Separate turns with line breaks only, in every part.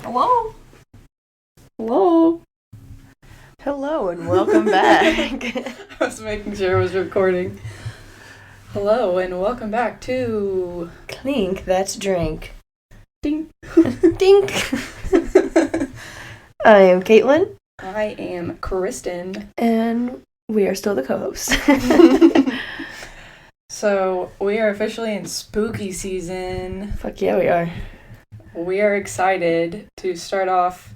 Hello? Hello?
Hello and welcome back.
I was making sure I was recording. Hello and welcome back to...
Clink, that's drink.
Ding.
Dink. I am Caitlyn.
I am Kristen.
And we are still the co-hosts.
So, we are officially in spooky season.
Fuck yeah, we are.
We are excited to start off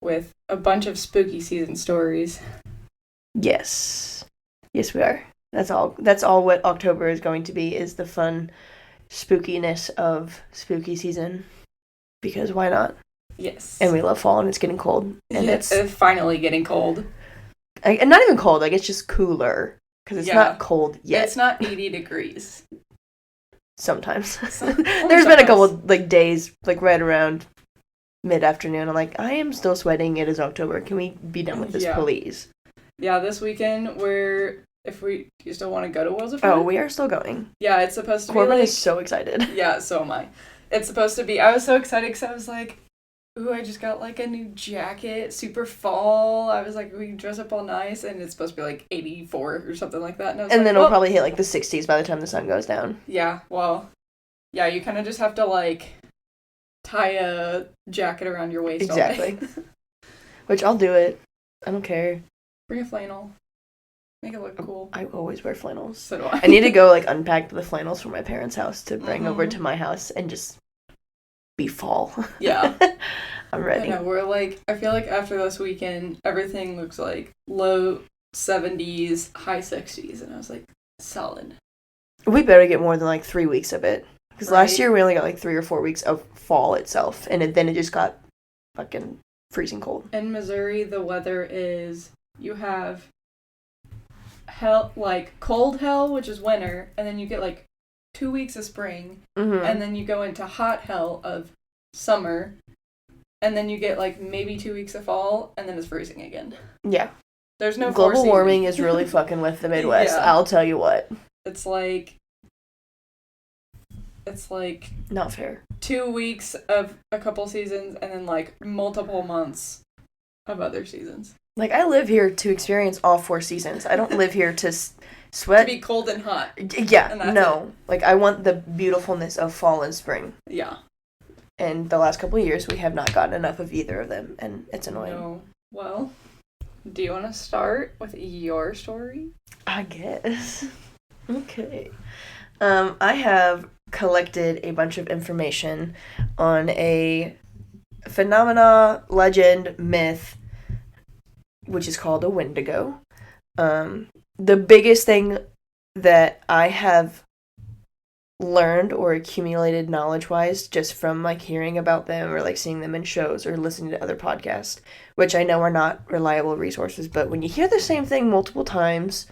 with a bunch of spooky season stories.
Yes. Yes, we are. That's all what October is going to be, is the fun spookiness of spooky season. Because why not?
Yes.
And we love fall and it's getting cold. And
it's finally getting cold.
And not even cold, like it's just cooler. Because it's not cold yet.
It's not 80 degrees.
Sometimes. There's been a couple days right around mid-afternoon. I'm like, I am still sweating. It is October. Can we be done with this, please?
Yeah, this weekend do you still want to go to Wheels of Fun?
Oh, we are still going.
Yeah, it's supposed to
Corbin
be
is so excited.
Yeah, so am I. It's supposed to be, I was so excited because I was like, ooh, I just got a new jacket, super fall. I was like, we can dress up all nice, and it's supposed to be 84 or something like that.
And then it'll probably hit the 60s by the time the sun goes down.
Yeah, well, yeah, you kind of just have to tie a jacket around your waist.
Exactly. Which I'll do it. I don't care.
Bring a flannel. Make it look cool.
I always wear flannels.
So do I.
I need to go unpack the flannels from my parents' house to bring over to my house and just be fall.
Yeah.
I'm ready.
I know, I feel like after this weekend, everything looks like low 70s, high 60s, and I was like, solid.
We better get more than 3 weeks of it. Because last year we only got 3 or 4 weeks of fall itself, and then it just got fucking freezing cold.
In Missouri, the weather is, you have hell, cold hell, which is winter, and then you get 2 weeks of spring, and then you go into hot hell of summer, and then you get maybe 2 weeks of fall, and then it's freezing again.
Yeah.
There's no
global warming is really fucking with the Midwest. Yeah. I'll tell you what.
It's
not fair.
2 weeks of a couple seasons, and then multiple months of other seasons.
I live here to experience all 4 seasons. I don't live here to sweat.
To be cold and hot.
Yeah, no. I want the beautifulness of fall and spring.
Yeah.
And the last couple of years, we have not gotten enough of either of them, and it's annoying.
No. Well, do you want to start with your story?
I guess. Okay. I have collected a bunch of information on a phenomena, legend, myth, which is called a Wendigo. The biggest thing that I have learned or accumulated knowledge-wise just from hearing about them or seeing them in shows or listening to other podcasts, which I know are not reliable resources, but when you hear the same thing multiple times,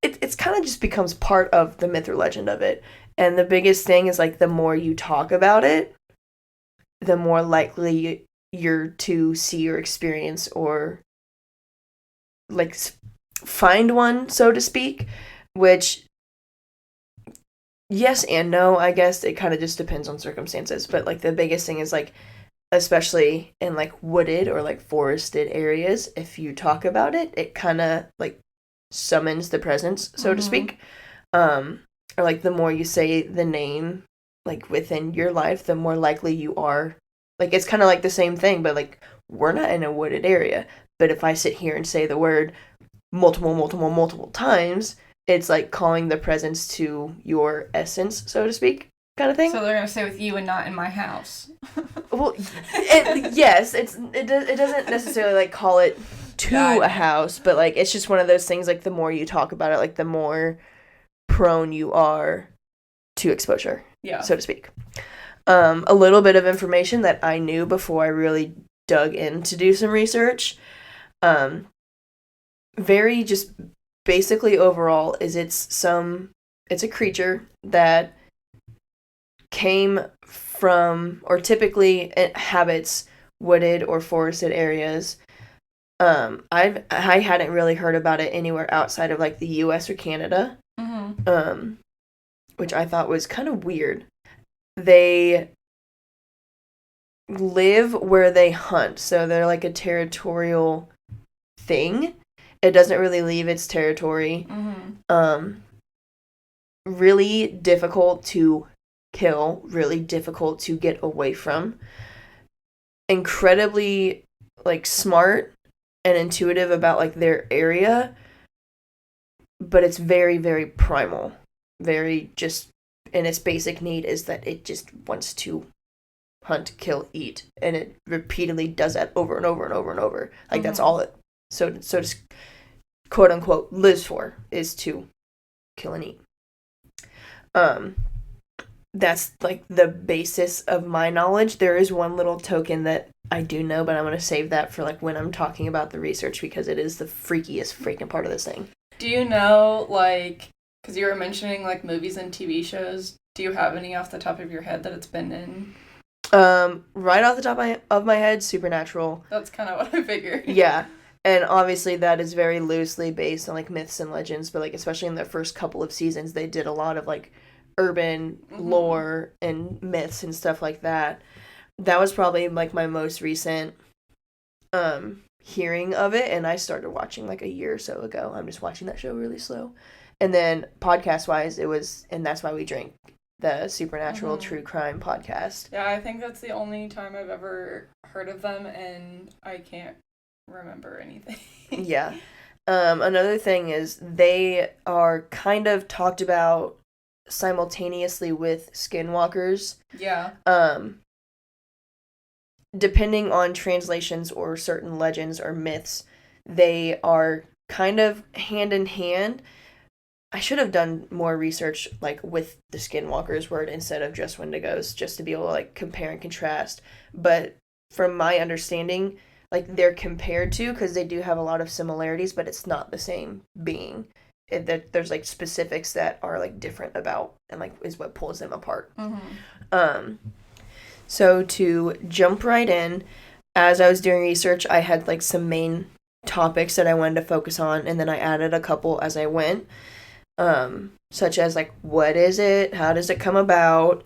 it's kind of just becomes part of the myth or legend of it. And the biggest thing is the more you talk about it, the more likely you're to see or experience or find one, so to speak, which yes and no, I guess. It kind of just depends on circumstances. But the biggest thing is especially in wooded or forested areas, if you talk about it, it kind of summons the presence, so to speak. Or the more you say the name within your life, the more likely you are. It's kind of the same thing, but we're not in a wooded area. But if I sit here and say the word multiple times, it's calling the presence to your essence, so to speak, kind of thing.
So they're gonna stay with you and not in my house.
Well, yes, it doesn't necessarily call it to a house, but it's just one of those things. The more you talk about it, the more prone you are to exposure, so to speak. A little bit of information that I knew before I really dug in to do some research. Very just basically overall is it's a creature that came from or typically inhabits wooded or forested areas. I hadn't really heard about it anywhere outside of the US or Canada. Which I thought was kind of weird. They live where they hunt. So they're like a territorial thing. It doesn't really leave its territory. Really difficult to kill, really difficult to get away from. Incredibly, like, smart and intuitive about, like, their area, but it's very, very primal. Very just, and its basic need is that it just wants to hunt, kill, eat, and it repeatedly does that over and over and over and over. Like, that's all it, so to quote unquote, lives for, is to kill and eat. That's like the basis of my knowledge. There is one little token that I do know, but I'm going to save that for like when I'm talking about the research, because it is the freakiest freaking part of this thing.
Do you know, like, because you were mentioning like movies and TV shows, do you have any off the top of your head that it's been in?
Right off the top of my head, Supernatural.
That's kind of what I figured.
Yeah. And obviously that is very loosely based on like myths and legends, but like especially in the first couple of seasons, they did a lot of like urban lore and myths and stuff like that. That was probably like my most recent hearing of it, and I started watching like a year or so ago. I'm just watching that show really slow. And then podcast wise, it was, and that's why we drink, the Supernatural True Crime podcast.
Yeah, I think that's the only time I've ever heard of them, and I can't remember anything.
Yeah. Another thing is they are kind of talked about simultaneously with skinwalkers.
Yeah.
Depending on translations or certain legends or myths, they are kind of hand in hand. I should have done more research like with the skinwalkers word instead of just Wendigos, just to be able to like compare and contrast. But from my understanding, like they're compared to, because they do have a lot of similarities, but it's not the same being. There's like specifics that are like different about, and like is what pulls them apart. So to jump right in, as I was doing research, I had like some main topics that I wanted to focus on, and then I added a couple as I went, such as like, what is it? How does it come about?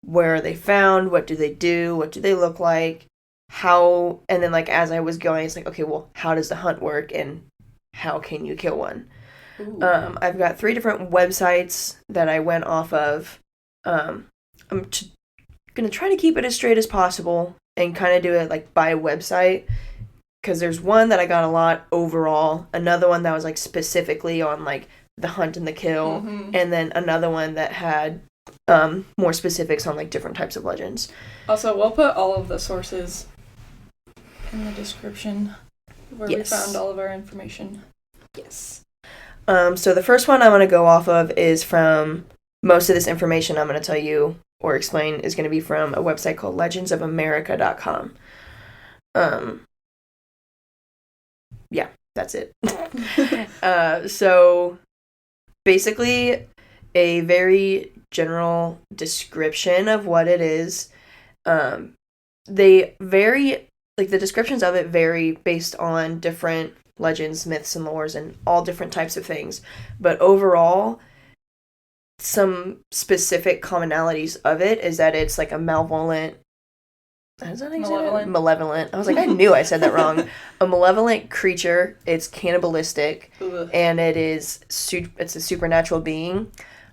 Where are they found? What do they do? What do they look like? How, and then like as I was going, it's like, okay, well, how does the hunt work, and how can you kill one? I've got 3 different websites that I went off of. I'm gonna try to keep it as straight as possible and kind of do it like by website, because there's one that I got a lot overall, another one that was like specifically on like the hunt and the kill, and then another one that had more specifics on like different types of legends. Also,
we'll put all of the sources in the description where we found all of our information.
Yes. So the first one I'm going to go off of is from, most of this information I'm going to tell you or explain is going to be from a website called legendsofamerica.com. Yeah, that's it. So basically a very general description of what it is. They vary, like the descriptions of it vary based on different legends, myths, and lores, and all different types of things. But overall, some specific commonalities of it is that it's like a malevolent. Is that malevolent? I was like, I knew I said that wrong. A malevolent creature. It's cannibalistic, and it's a supernatural being.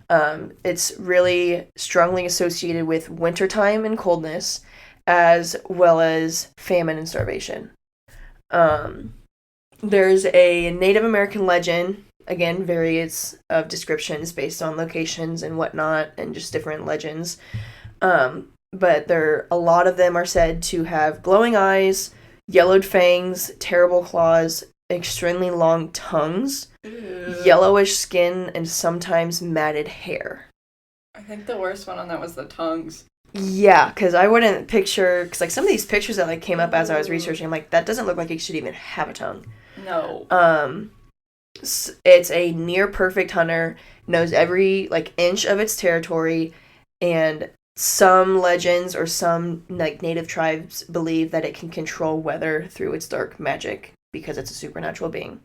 It's really strongly associated with wintertime and coldness, as well as famine and starvation. There's a Native American legend, again, various of descriptions based on locations and whatnot, and just different legends. But a lot of them are said to have glowing eyes, yellowed fangs, terrible claws, extremely long tongues, yellowish skin, and sometimes matted hair.
I think the worst one on that was the tongues.
Yeah, because I wouldn't picture, because like some of these pictures that like came up as I was researching, I'm like, that doesn't look like it should even have a tongue.
No.
It's a near perfect hunter, knows every like inch of its territory, and some legends or some like native tribes believe that it can control weather through its dark magic because it's a supernatural being.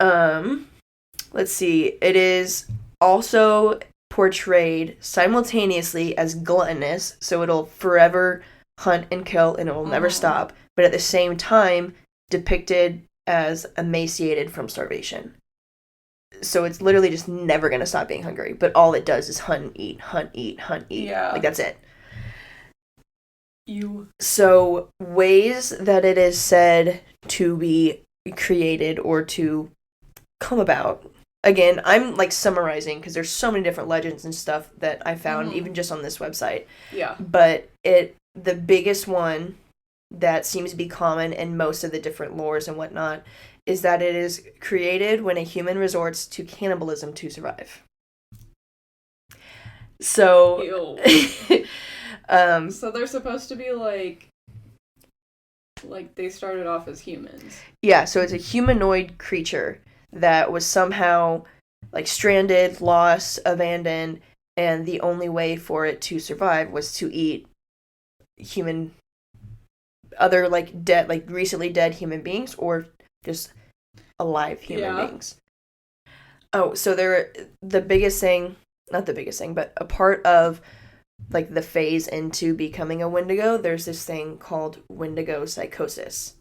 Let's see. It is also portrayed simultaneously as gluttonous, so it'll forever hunt and kill and it will never stop, but at the same time depicted as emaciated from starvation. So it's literally just never going to stop being hungry, but all it does is hunt and eat, hunt, eat, hunt, eat.
Yeah.
Like, that's it. So, ways that it is said to be created or to come about. Again, I'm, like, summarizing because there's so many different legends and stuff that I found, even just on this website.
Yeah.
But the biggest one that seems to be common in most of the different lores and whatnot is that it is created when a human resorts to cannibalism to survive. So,
so they're supposed to be like they started off as humans.
Yeah, so it's a humanoid creature that was somehow like stranded, lost, abandoned, and the only way for it to survive was to eat other like dead, like recently dead human beings or just alive human beings. Oh, so the biggest thing, not the biggest thing, but a part of like the phase into becoming a Wendigo, there's this thing called Wendigo psychosis.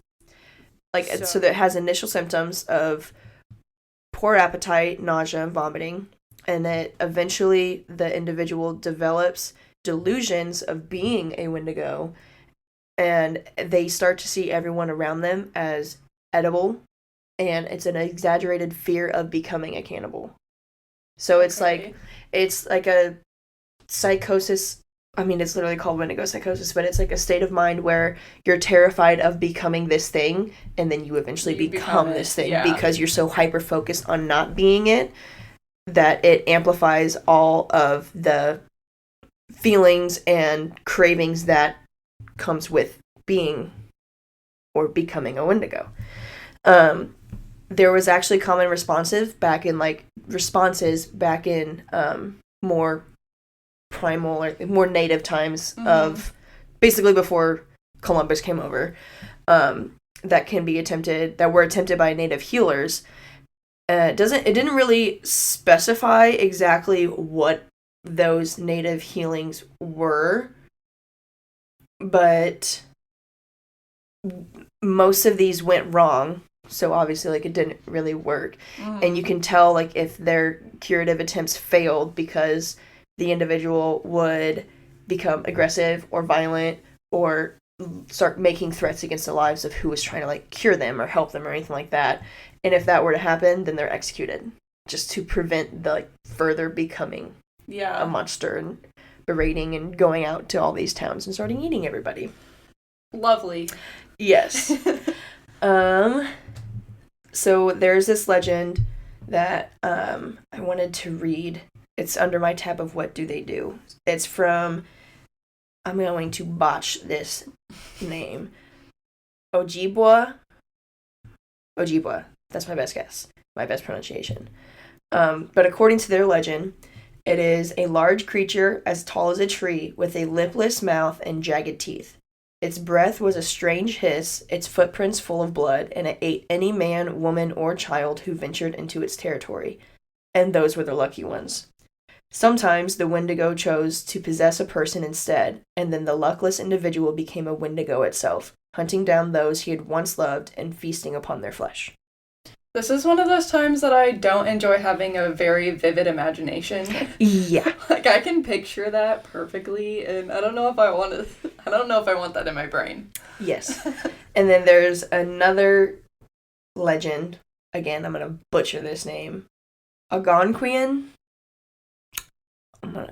Like, so that has initial symptoms of poor appetite, nausea, and vomiting, and that eventually the individual develops delusions of being a Wendigo, and they start to see everyone around them as edible, and it's an exaggerated fear of becoming a cannibal. So it's like a psychosis. I mean, it's literally called Wendigo psychosis, but it's like a state of mind where you're terrified of becoming this thing, and then you eventually become this thing because you're so hyper-focused on not being it that it amplifies all of the feelings and cravings that comes with being or becoming a Wendigo. There was actually common responses back in more primal or more native times of basically before Columbus came over, that were attempted by native healers. It didn't really specify exactly what those native healings were, but most of these went wrong. So obviously, like, it didn't really work. And you can tell, like, if their curative attempts failed because the individual would become aggressive or violent or start making threats against the lives of who was trying to, like, cure them or help them or anything like that. And if that were to happen, then they're executed just to prevent the, like, further becoming a monster and berating and going out to all these towns and starting eating everybody.
Lovely.
Yes. So there's this legend that I wanted to read. It's under my tab of What Do They Do. It's from, I'm going to botch this name, Ojibwa. That's my best guess. My best pronunciation. But according to their legend, it is a large creature as tall as a tree with a lipless mouth and jagged teeth. Its breath was a strange hiss, its footprints full of blood, and it ate any man, woman, or child who ventured into its territory. And those were the lucky ones. Sometimes the Wendigo chose to possess a person instead, and then the luckless individual became a Wendigo itself, hunting down those he had once loved and feasting upon their flesh.
This is one of those times that I don't enjoy having a very vivid imagination.
Yeah.
Like, I can picture that perfectly, and I don't know if I want that in my brain.
Yes. And then there's another legend. Again, I'm going to butcher this name. Algonquian?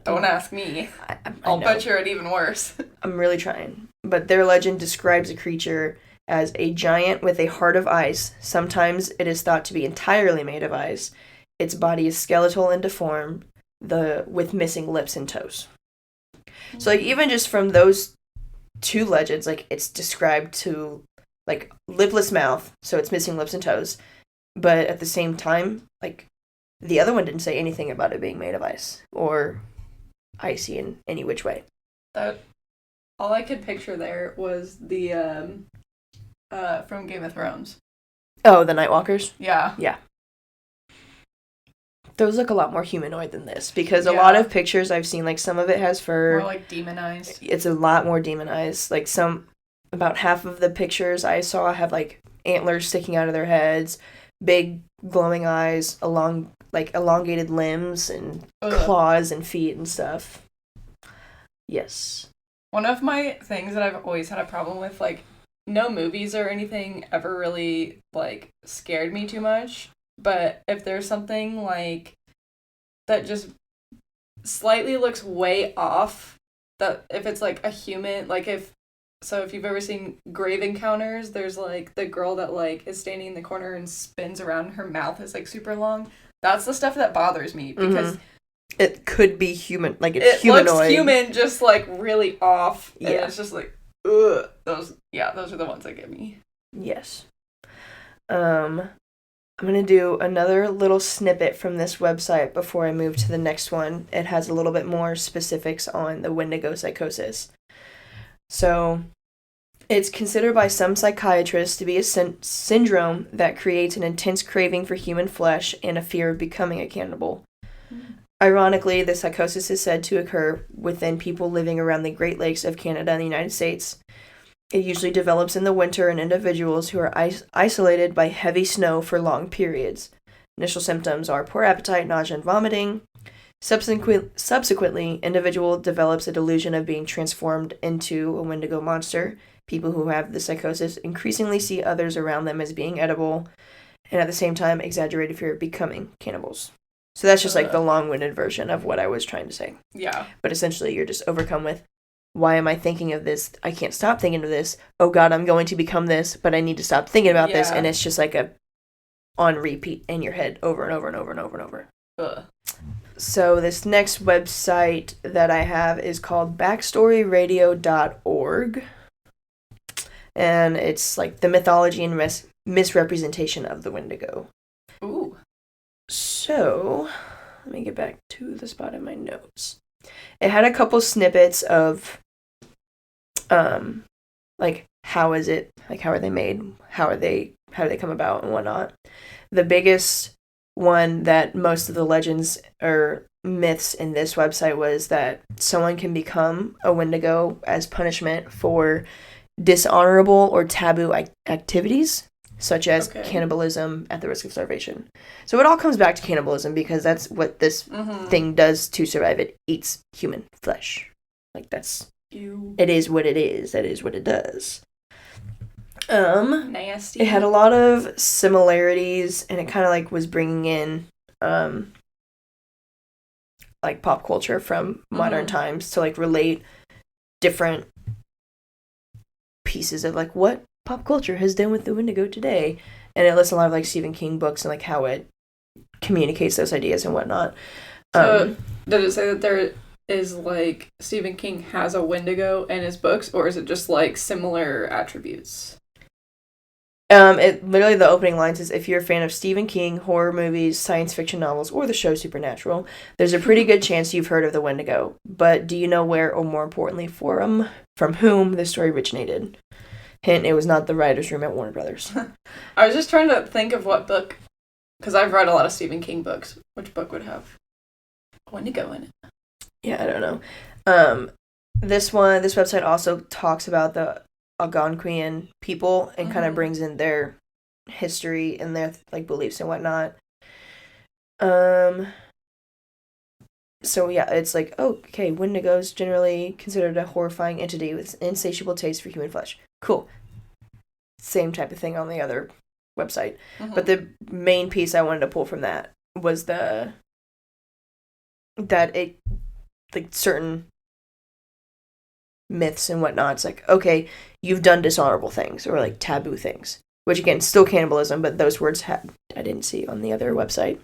Don't ask me. I'll butcher it even worse.
I'm really trying. But their legend describes a creature as a giant with a heart of ice. Sometimes it is thought to be entirely made of ice. Its body is skeletal and deformed, with missing lips and toes. So, like, even just from those two legends, like, it's described to, like, lipless mouth, so it's missing lips and toes. But at the same time, like, the other one didn't say anything about it being made of ice or icy in any which way.
All I could picture there was the from Game of Thrones.
Oh, the Nightwalkers?
Yeah.
Yeah. those look a lot more humanoid than this, because a lot of pictures I've seen, like, some of it has fur.
More, like, demonized.
It's a lot more demonized. Like, about half of the pictures I saw have, like, antlers sticking out of their heads, big glowing eyes, elongated limbs, and claws and feet and stuff. Yes.
One of my things that I've always had a problem with, like, no movies or anything ever really, like, scared me too much. But if there's something, like, that just slightly looks way off, that if it's, like, a human, like, if you've ever seen Grave Encounters, there's, like, the girl that, like, is standing in the corner and spins around and her mouth is, like, super long. That's the stuff that bothers me, because...
It could be human, like, it's humanoid. It looks
human, just, like, really off. And it's just, like, ugh. Those are the ones that get me.
Yes. I'm going to do another little snippet from this website before I move to the next one. It has a little bit more specifics on the Wendigo psychosis. So, it's considered by some psychiatrists to be a syndrome that creates an intense craving for human flesh and a fear of becoming a cannibal. Ironically, the psychosis is said to occur within people living around the Great Lakes of Canada and the United States. It usually develops in the winter in individuals who are isolated by heavy snow for long periods. Initial symptoms are poor appetite, nausea, and vomiting. Subsequently, individual develops a delusion of being transformed into a Wendigo monster. People who have the psychosis increasingly see others around them as being edible, and at the same time, exaggerated fear of becoming cannibals. So that's just like the long-winded version of what I was trying to say.
Yeah.
But essentially, you're just overcome with, why am I thinking of this? I can't stop thinking of this. Oh God, I'm going to become this, but I need to stop thinking about this. And it's just like a on repeat in your head over and over and over and over and over.
Ugh.
So this next website that I have is called backstoryradio.org. And it's like the mythology and misrepresentation of the Wendigo.
Ooh.
So, let me get back to the spot in my notes. It had a couple snippets of, like, how is it, like, how are they made, how do they come about, and whatnot. The biggest one that most of the legends or myths in this website was that someone can become a Wendigo as punishment for dishonorable or taboo activities, such as cannibalism at the risk of starvation. So it all comes back to cannibalism, because that's what this thing does to survive. It eats human flesh. Like, that's...
Ew.
It is what it is. That is what it does.
Nasty.
It had a lot of similarities, and it kind of, like, was bringing in, like, pop culture from modern times to, like, relate different pieces of, like, what pop culture has done with the Wendigo today. And it lists a lot of, like, Stephen King books and, like, how it communicates those ideas and whatnot.
So, did it say that there is, like, Stephen King has a Wendigo in his books, or is it just, like, similar attributes?
It literally, the opening lines is, if you're a fan of Stephen King, horror movies, science fiction novels, or the show Supernatural, there's a pretty good chance you've heard of the Wendigo. But do you know where, or more importantly, from whom the story originated? Hint, it was not the writer's room at Warner Brothers.
I was just trying to think of what book, because I've read a lot of Stephen King books. Which book would have Wendigo in it?
Yeah, I don't know. This website also talks about the Algonquian people and kind of brings in their history and their, like, beliefs and whatnot. So yeah, it's like, okay, Wendigos generally considered a horrifying entity with insatiable taste for human flesh. Cool. Same type of thing on the other website. But the main piece I wanted to pull from that was certain myths and whatnot. It's like, okay, you've done dishonorable things or, like, taboo things, which again, still cannibalism, but those words I didn't see on the other website.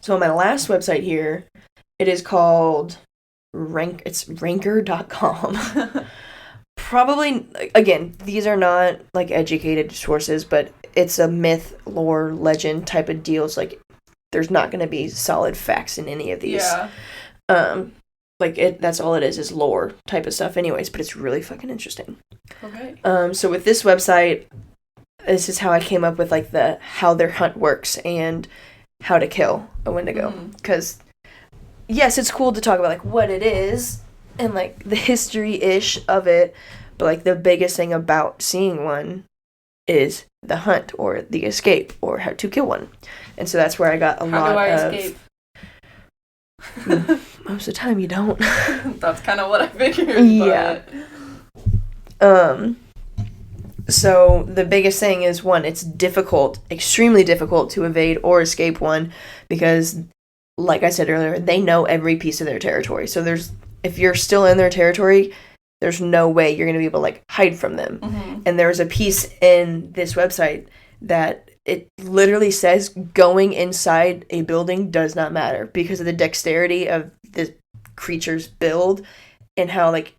So on my last website here, it is called it's ranker.com. Probably, again, these are not, like, educated sources, but it's a myth, lore, legend type of deals. Like, there's not going to be solid facts in any of these.
Yeah.
That's all it is lore type of stuff anyways, but it's really fucking interesting.
Okay.
So with this website, this is how I came up with, like, how their hunt works, and how to kill a Wendigo. Because, yes, it's cool to talk about, like, what it is and, like, the history-ish of it, but, like, the biggest thing about seeing one is the hunt or the escape or how to kill one. And so that's where I got a lot of... How do I escape? Most of the time you don't.
That's kind of what I figured.
Yeah. So the biggest thing is, one, it's difficult, extremely difficult to evade or escape one because, like I said earlier, they know every piece of their territory. So if you're still in their territory, there's no way you're going to be able to, like, hide from them. And there's a piece in this website that it literally says going inside a building does not matter because of the dexterity of the creature's build and how, like,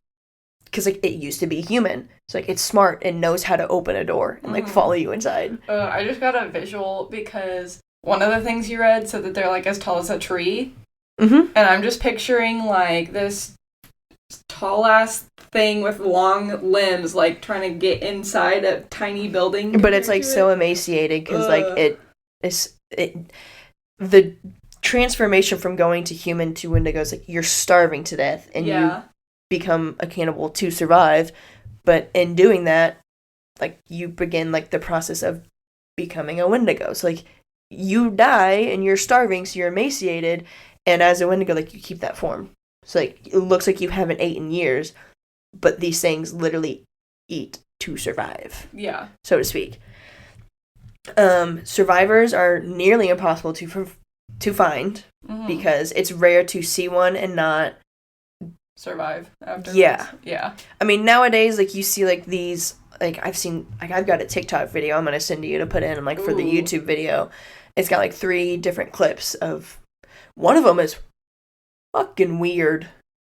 because, like, it used to be human. So, like, it's smart and knows how to open a door and, like, follow you inside.
I just got a visual because one of the things you read said that they're, like, as tall as a tree. And I'm just picturing, like, this tall-ass thing with long limbs, like, trying to get inside a tiny building.
But it's, like, so emaciated because, like, the transformation from going to human to Wendigo is, like, you're starving to death and you become a cannibal to survive, but in doing that, like, you begin, like, the process of becoming a Wendigo. So, like, you die and you're starving, so you're emaciated, and as a Wendigo, like, you keep that form. So, like, it looks like you haven't eaten in years, but these things literally eat to survive.
Yeah.
So to speak. Survivors are nearly impossible to find because it's rare to see one and not
survive after.
Yeah. I mean, nowadays, like, you see, like, these, like, I've got a TikTok video I'm going to send to you to put in, like, for the YouTube video. It's got, like, 3 different clips of, one of them is fucking weird.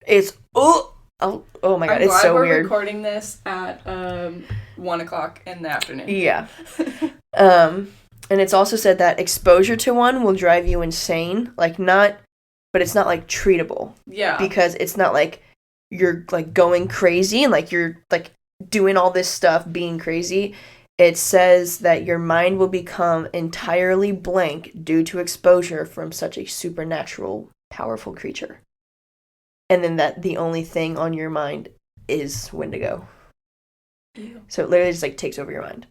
It's, oh my god, it's so weird. I'm glad we're
recording this at 1 o'clock in the afternoon.
Yeah. And it's also said that exposure to one will drive you insane. Like, but it's not, like, treatable.
Yeah.
Because it's not, like, you're, like, going crazy and, like, you're, like, doing all this stuff, being crazy. It says that your mind will become entirely blank due to exposure from such a supernatural, powerful creature. And then that the only thing on your mind is Wendigo.
Ew.
So it literally just, like, takes over your mind.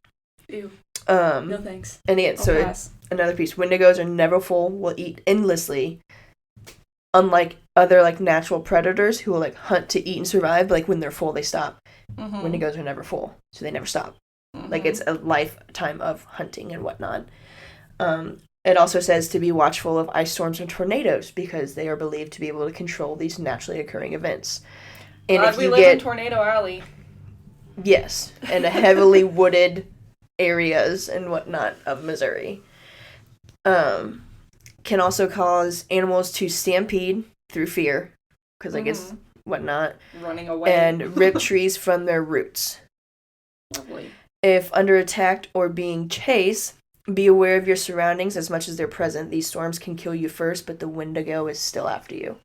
Ew. No thanks.
And yeah, so it's another piece. Wendigos are never full, will eat endlessly. Unlike other, like, natural predators who will, like, hunt to eat and survive, but, like, when they're full, they stop. Wendigos are never full, so they never stop. Like, it's a lifetime of hunting and whatnot. It also says to be watchful of ice storms and tornadoes because they are believed to be able to control these naturally occurring events. And if
we live in Tornado Alley.
Yes, and heavily wooded areas and whatnot of Missouri. Can also cause animals to stampede through fear because, I guess, whatnot.
Running away.
And rip trees from their roots.
Lovely.
If under attack or being chased, be aware of your surroundings as much as they're present. These storms can kill you first, but the Wendigo is still after you.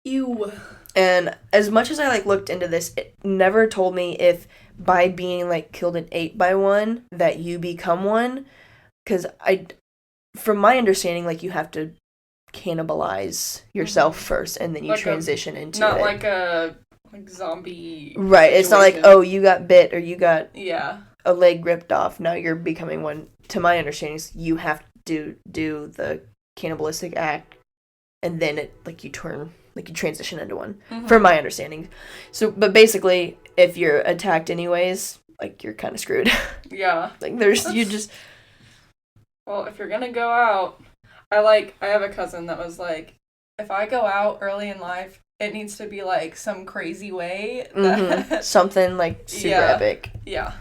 Ew.
And as much as I, like, looked into this, it never told me if by being, like, killed and ate by one that you become one. Because from my understanding, like, you have to cannibalize yourself first and then you like transition into it.
Not like a zombie
right situation. It's not like, oh, you got bit or you got
a
leg ripped off, now you're becoming one. To my understanding, you have to do the cannibalistic act and then it, like, you transition into one, from my understanding. So, but basically, if you're attacked anyways, like, you're kind of screwed.
Yeah.
Like, you just...
Well, if you're gonna go out, I have a cousin that was like, if I go out early in life, it needs to be, like, some crazy way. That...
Something, like, super epic.
Yeah.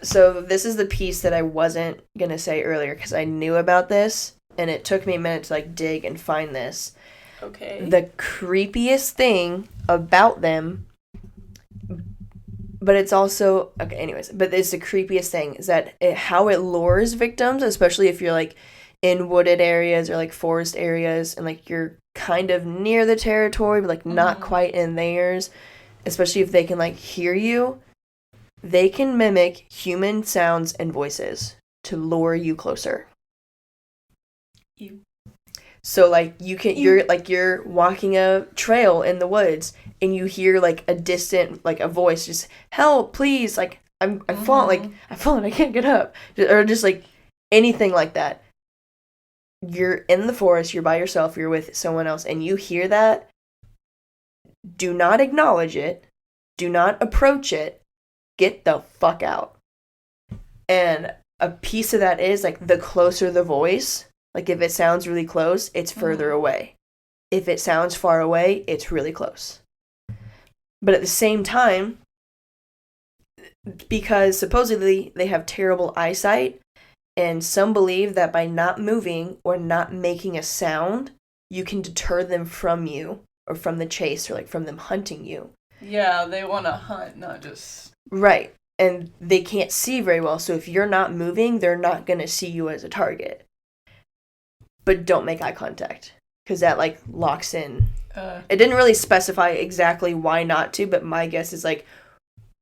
So this is the piece that I wasn't going to say earlier because I knew about this, and it took me a minute to, like, dig and find this.
Okay.
The creepiest thing about them, but it's also... Okay, anyways. But it's the creepiest thing is that how it lures victims, especially if you're, like, in wooded areas or, like, forest areas, and, like, you're kind of near the territory, but, like, not quite in theirs, especially if they can, like, hear you. They can mimic human sounds and voices to lure you closer.
You.
So, like, you're walking a trail in the woods, and you hear, like, a distant, like, a voice just, help, please, like, I've fallen, I can't get up. Or just, like, anything like that. You're in the forest, you're by yourself, you're with someone else, and you hear that. Do not acknowledge it. Do not approach it. Get the fuck out. And a piece of that is, like, the closer the voice, like, if it sounds really close, it's further away. If it sounds far away, it's really close. But at the same time, because supposedly they have terrible eyesight, and some believe that by not moving or not making a sound, you can deter them from you, or from the chase, or, like, from them hunting you.
Yeah, they want to hunt, not just...
Right. And they can't see very well, so if you're not moving, they're not going to see you as a target. But don't make eye contact, because that, like, locks in. It didn't really specify exactly why not to, but my guess is, like,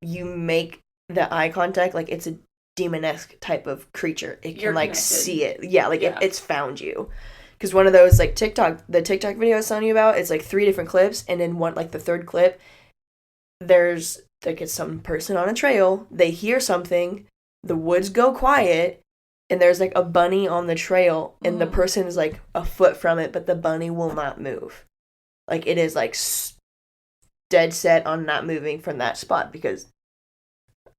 you make the eye contact, like, it's a demon-esque type of creature. It can, you're like, connected. See it. Yeah, like, yeah. It's found you. Because one of those, like, the TikTok video I was telling you about, it's, like, 3 different clips, and in one, like, the third clip, there's, like, it's some person on a trail, they hear something, the woods go quiet, and there's, like, a bunny on the trail, and the person is, like, a foot from it, but the bunny will not move. Like, it is, like, dead set on not moving from that spot, because,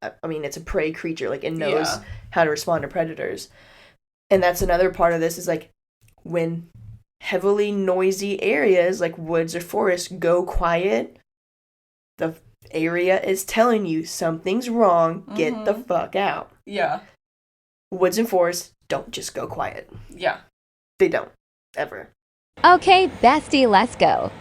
I mean, it's a prey creature, like, it knows how to respond to predators. And that's another part of this, is, like, when heavily noisy areas, like woods or forests, go quiet, the area is telling you something's wrong, get the fuck out.
Yeah.
Woods and forests don't just go quiet.
Yeah.
They don't. Ever.
Okay, bestie, let's go.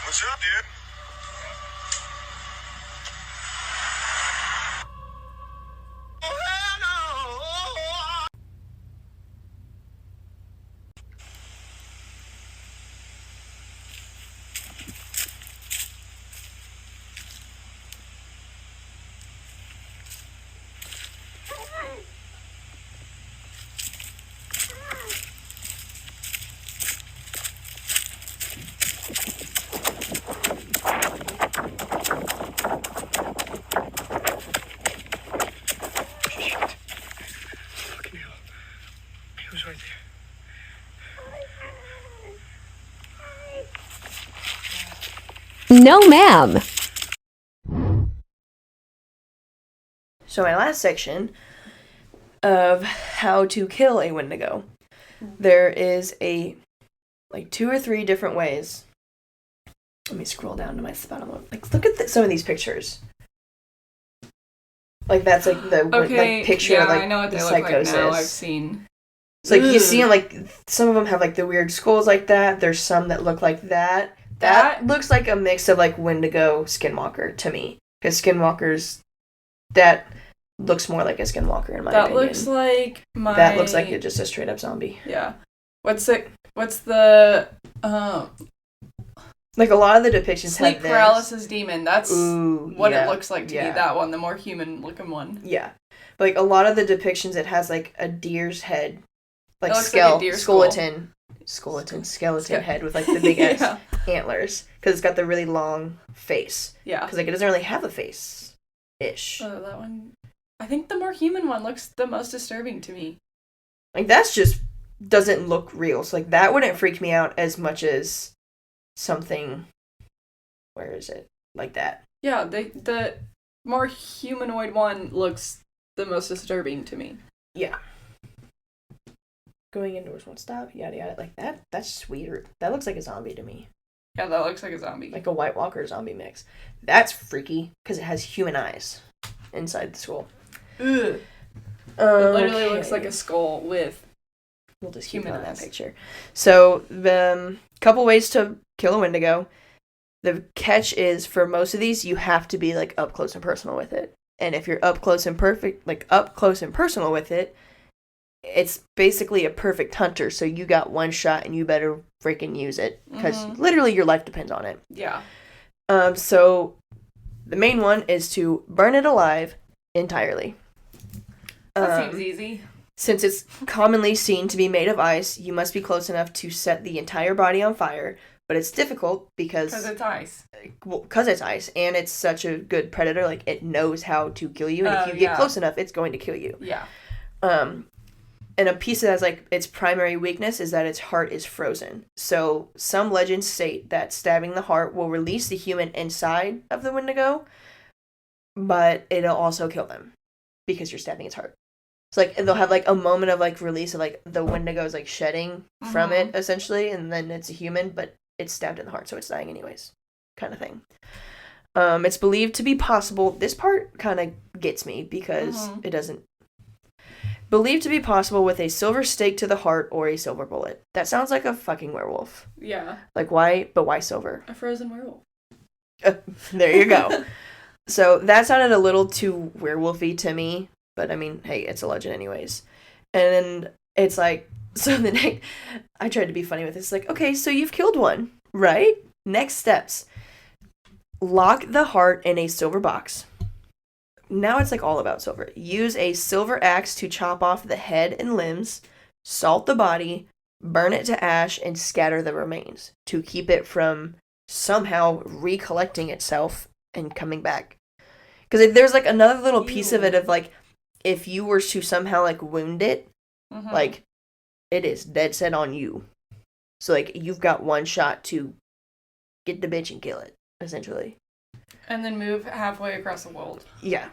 What's up, dude?
No, ma'am.
So my last section of how to kill a Wendigo. There is like 2 or 3 different ways. Let me scroll down to my spot. Like, look at some of these pictures. Like, that's like the like picture of like
I know what
the
they
psychosis.
Look like now. I've seen.
It's like you see, like, some of them have like the weird skulls like that. There's some that look like that. That looks like a mix of like Wendigo, Skinwalker to me, because Skinwalkers, that looks more like a Skinwalker in my opinion.
That looks like
That looks like just a straight up zombie.
Yeah. What's the
like a lot of the depictions
sleep
have this.
paralysis demon. That's what
it
looks like to me. That one, the more human looking one.
Yeah, like a lot of the depictions, it has like a deer's head, like skeleton head with like the big ass antlers, because it's got the really long face.
Yeah,
because like it doesn't really have a face ish.
Oh, that one. I think the more human one looks the most disturbing to me.
Like, that's just doesn't look real. So like that wouldn't freak me out as much as something. Where is it? Like that.
Yeah, the more humanoid one looks the most disturbing to me.
Yeah. Going indoors won't stop, yada yada. Like, that's weird. That looks like a zombie to me.
Yeah, that looks like a zombie.
Like a White Walker zombie mix. That's freaky, because it has human eyes inside the skull.
Ugh. It literally looks like a skull with
we'll just
human
keep on
eyes.
that picture. So, the couple ways to kill a Wendigo. The catch is, for most of these, you have to be, like, up close and personal with it. And if you're up close and personal with it, it's basically a perfect hunter, so you got one shot and you better freaking use it, because literally your life depends on it.
Yeah.
So the main one is to burn it alive entirely.
That seems easy.
Since it's commonly seen to be made of ice, you must be close enough to set the entire body on fire, but it's difficult because
it's ice.
Because it's ice, and it's such a good predator, like, it knows how to kill you, and if you get close enough, it's going to kill you.
Yeah.
And a piece of that's, like, its primary weakness is that its heart is frozen. So some legends state that stabbing the heart will release the human inside of the Wendigo, but it'll also kill them because you're stabbing its heart. So, like, they'll have, like, a moment of, like, release of, like, the Wendigo's, like, shedding from it, essentially, and then it's a human, but it's stabbed in the heart, so it's dying anyways, kind of thing. It's believed to be possible. This part kind of gets me because it doesn't. Believed to be possible with a silver stake to the heart or a silver bullet. That sounds like a fucking werewolf.
Yeah.
Like, why? But why silver?
A frozen werewolf.
There you go. So that sounded a little too werewolfy to me, but I mean, hey, it's a legend anyways. And then it's like, so then I tried to be funny with this. Like, okay, so you've killed one, right? Next steps. Lock the heart in a silver box. Now it's, like, all about silver. Use a silver axe to chop off the head and limbs, salt the body, burn it to ash, and scatter the remains to keep it from somehow recollecting itself and coming back. Because there's, like, another little piece of it of, like, if you were to somehow, like, wound it, like, it is dead set on you. So, like, you've got one shot to get the bitch and kill it, essentially.
And then move halfway across the world.
Yeah.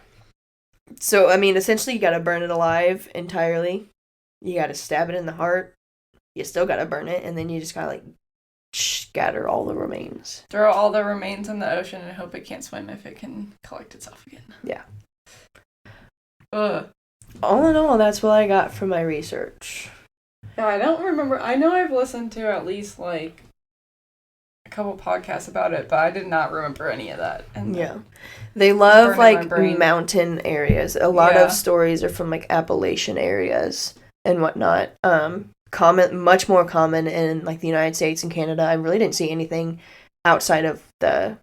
So, I mean, essentially, you gotta burn it alive entirely. You gotta stab it in the heart. You still gotta burn it, and then you just gotta, like, scatter all the remains.
Throw all the remains in the ocean and hope it can't swim if it can collect itself again.
Yeah.
Ugh.
All in all, that's what I got from my research.
Yeah, I don't remember. I know I've listened to at least, like, a couple podcasts about it, but I did not remember any of that. And
yeah. They love, like,
brain.
mountain areas. A lot of stories are from, like, Appalachian areas and whatnot. Much more common in, like, the United States and Canada. I really didn't see anything outside of the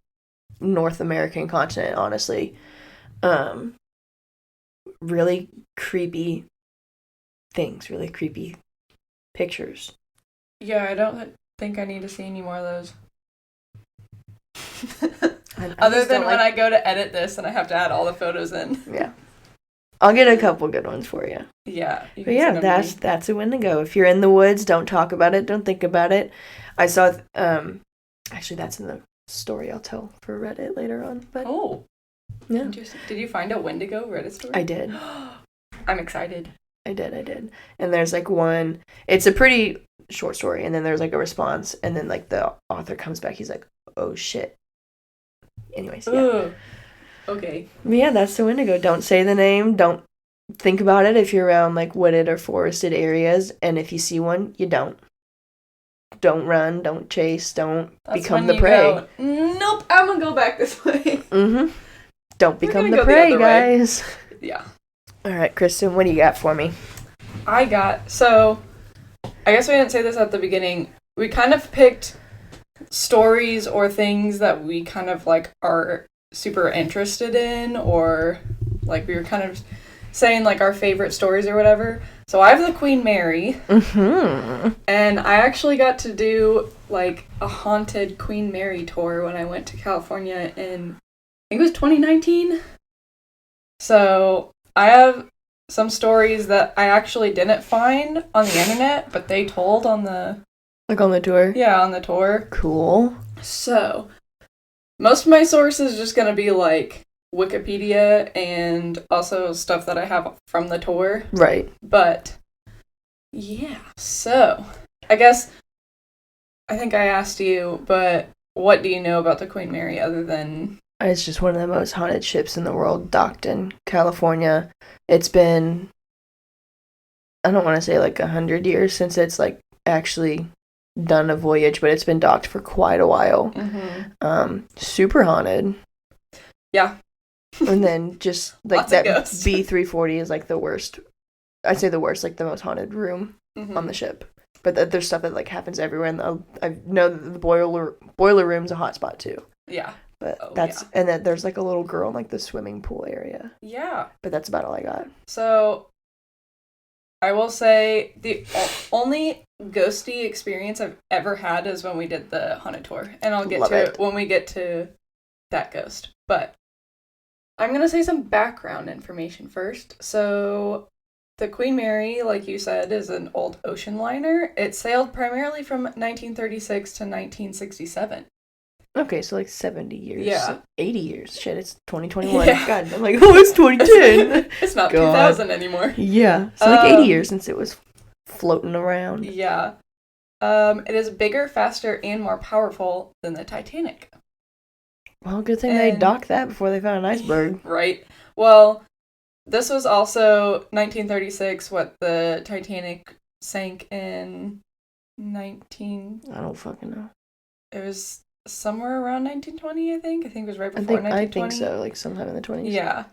North American continent, honestly. Really creepy things, really creepy pictures.
Yeah, I don't think I need to see any more of those. Other than when I go to edit this and I have to add all the photos in.
Yeah. I'll get a couple good ones for you.
Yeah.
But yeah, that's a Wendigo. If you're in the woods, don't talk about it. Don't think about it. I saw, actually that's in the story I'll tell for Reddit later on. But yeah.
Interesting. Did you find a Wendigo Reddit story?
I did.
I'm excited.
I did. And there's, like, one, it's a pretty short story, and then there's, like, a response, and then, like, the author comes back, he's like, oh shit. Anyways, yeah.
Ugh. Okay.
But yeah, that's the Wendigo. Don't say the name. Don't think about it if you're around, like, wooded or forested areas, and if you see one, you don't. Don't run, don't chase, don't become the prey.
Nope, I'm gonna go back this way.
Don't become the prey, guys.
Yeah.
Alright, Kristen, what do you got for me?
I guess we didn't say this at the beginning. We kind of picked stories or things that we kind of, like, are super interested in, or, like, we were kind of saying, like, our favorite stories or whatever. So I have the Queen Mary. And I actually got to do, like, a haunted Queen Mary tour when I went to California in, I think it was 2019. So I have some stories that I actually didn't find on the internet, but they told on the...
Like on the tour?
Yeah, on the tour.
Cool.
So, most of my sources just gonna be, like, Wikipedia and also stuff that I have from the tour.
Right.
But, yeah. So, I guess, I think I asked you, but what do you know about the Queen Mary other than...
It's just one of the most haunted ships in the world, docked in California. It's been, I don't want to say like 100 years since it's like actually done a voyage, but it's been docked for quite a while. Super haunted.
Yeah.
And then just like that B340 is like the worst. I'd say the worst, like the most haunted room on the ship. But there's stuff that like happens everywhere, and I know that the boiler room's a hot spot too.
Yeah.
But and then there's like a little girl in like the swimming pool area.
Yeah.
But that's about all I got.
So, I will say the only ghosty experience I've ever had is when we did the haunted tour. And I'll get to it when we get to that ghost. But I'm going to say some background information first. So, the Queen Mary, like you said, is an old ocean liner. It sailed primarily from 1936 to 1967.
Okay, so like 70 years.
Yeah.
80 years. Shit, it's 2021. Yeah. God, I'm like, oh, it's 2010.
It's not 2000 anymore.
Yeah. So like 80 years since it was floating around.
Yeah. It is bigger, faster, and more powerful than the Titanic.
Well, good thing they docked that before they found an iceberg.
Right. Well, this was also 1936, what the Titanic sank in
I don't fucking know.
It was somewhere around 1920, I think. I think it was right before 1920.
I think so, like sometime in the 20s.
Yeah.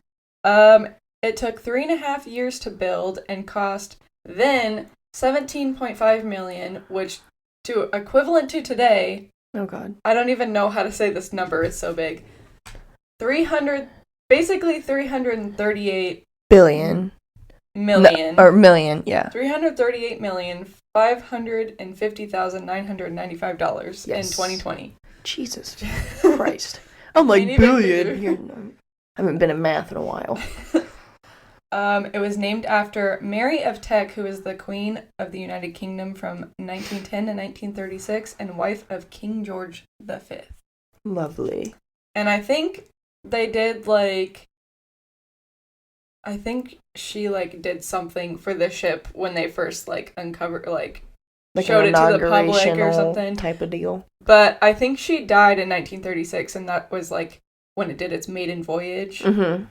It took 3.5 years to build and cost then $17.5 million, which to equivalent to today.
Oh God.
I don't even know how to say this number. It's so big. 338
billion.
Million.
No, or million, yeah.
$338,550,995 in 2020.
Jesus Christ. I'm like billion. I haven't been in math in a while.
It was named after Mary of Teck, who was the Queen of the United Kingdom from 1910 to 1936 and wife of King George V.
Lovely.
And I think they did I think she did something for the ship when they first uncovered showed it to the public or something
type of deal.
But I think she died in 1936, and that was when it did its maiden voyage.
Mm-hmm.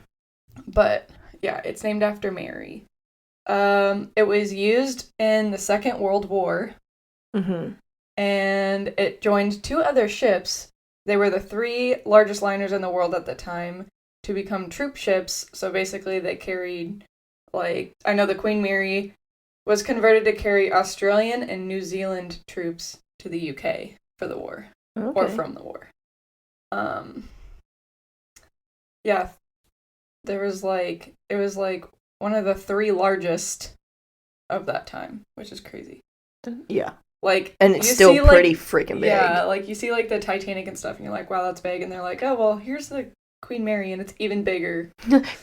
But yeah, it's named after Mary. It was used in the Second World War.
Mm-hmm.
And it joined 2 other ships. They were the 3 largest liners in the world at the time to become troop ships. So basically they carried, I know the Queen Mary was converted to carry Australian and New Zealand troops to the UK for the war. Okay. Or from the war. Yeah. There was it was one of the 3 largest of that time, which is crazy.
Yeah. And it's still pretty freaking big.
Yeah, you see the Titanic and stuff, and you're like, wow, that's big. And they're like, oh, well, here's the Queen Mary, and it's even bigger.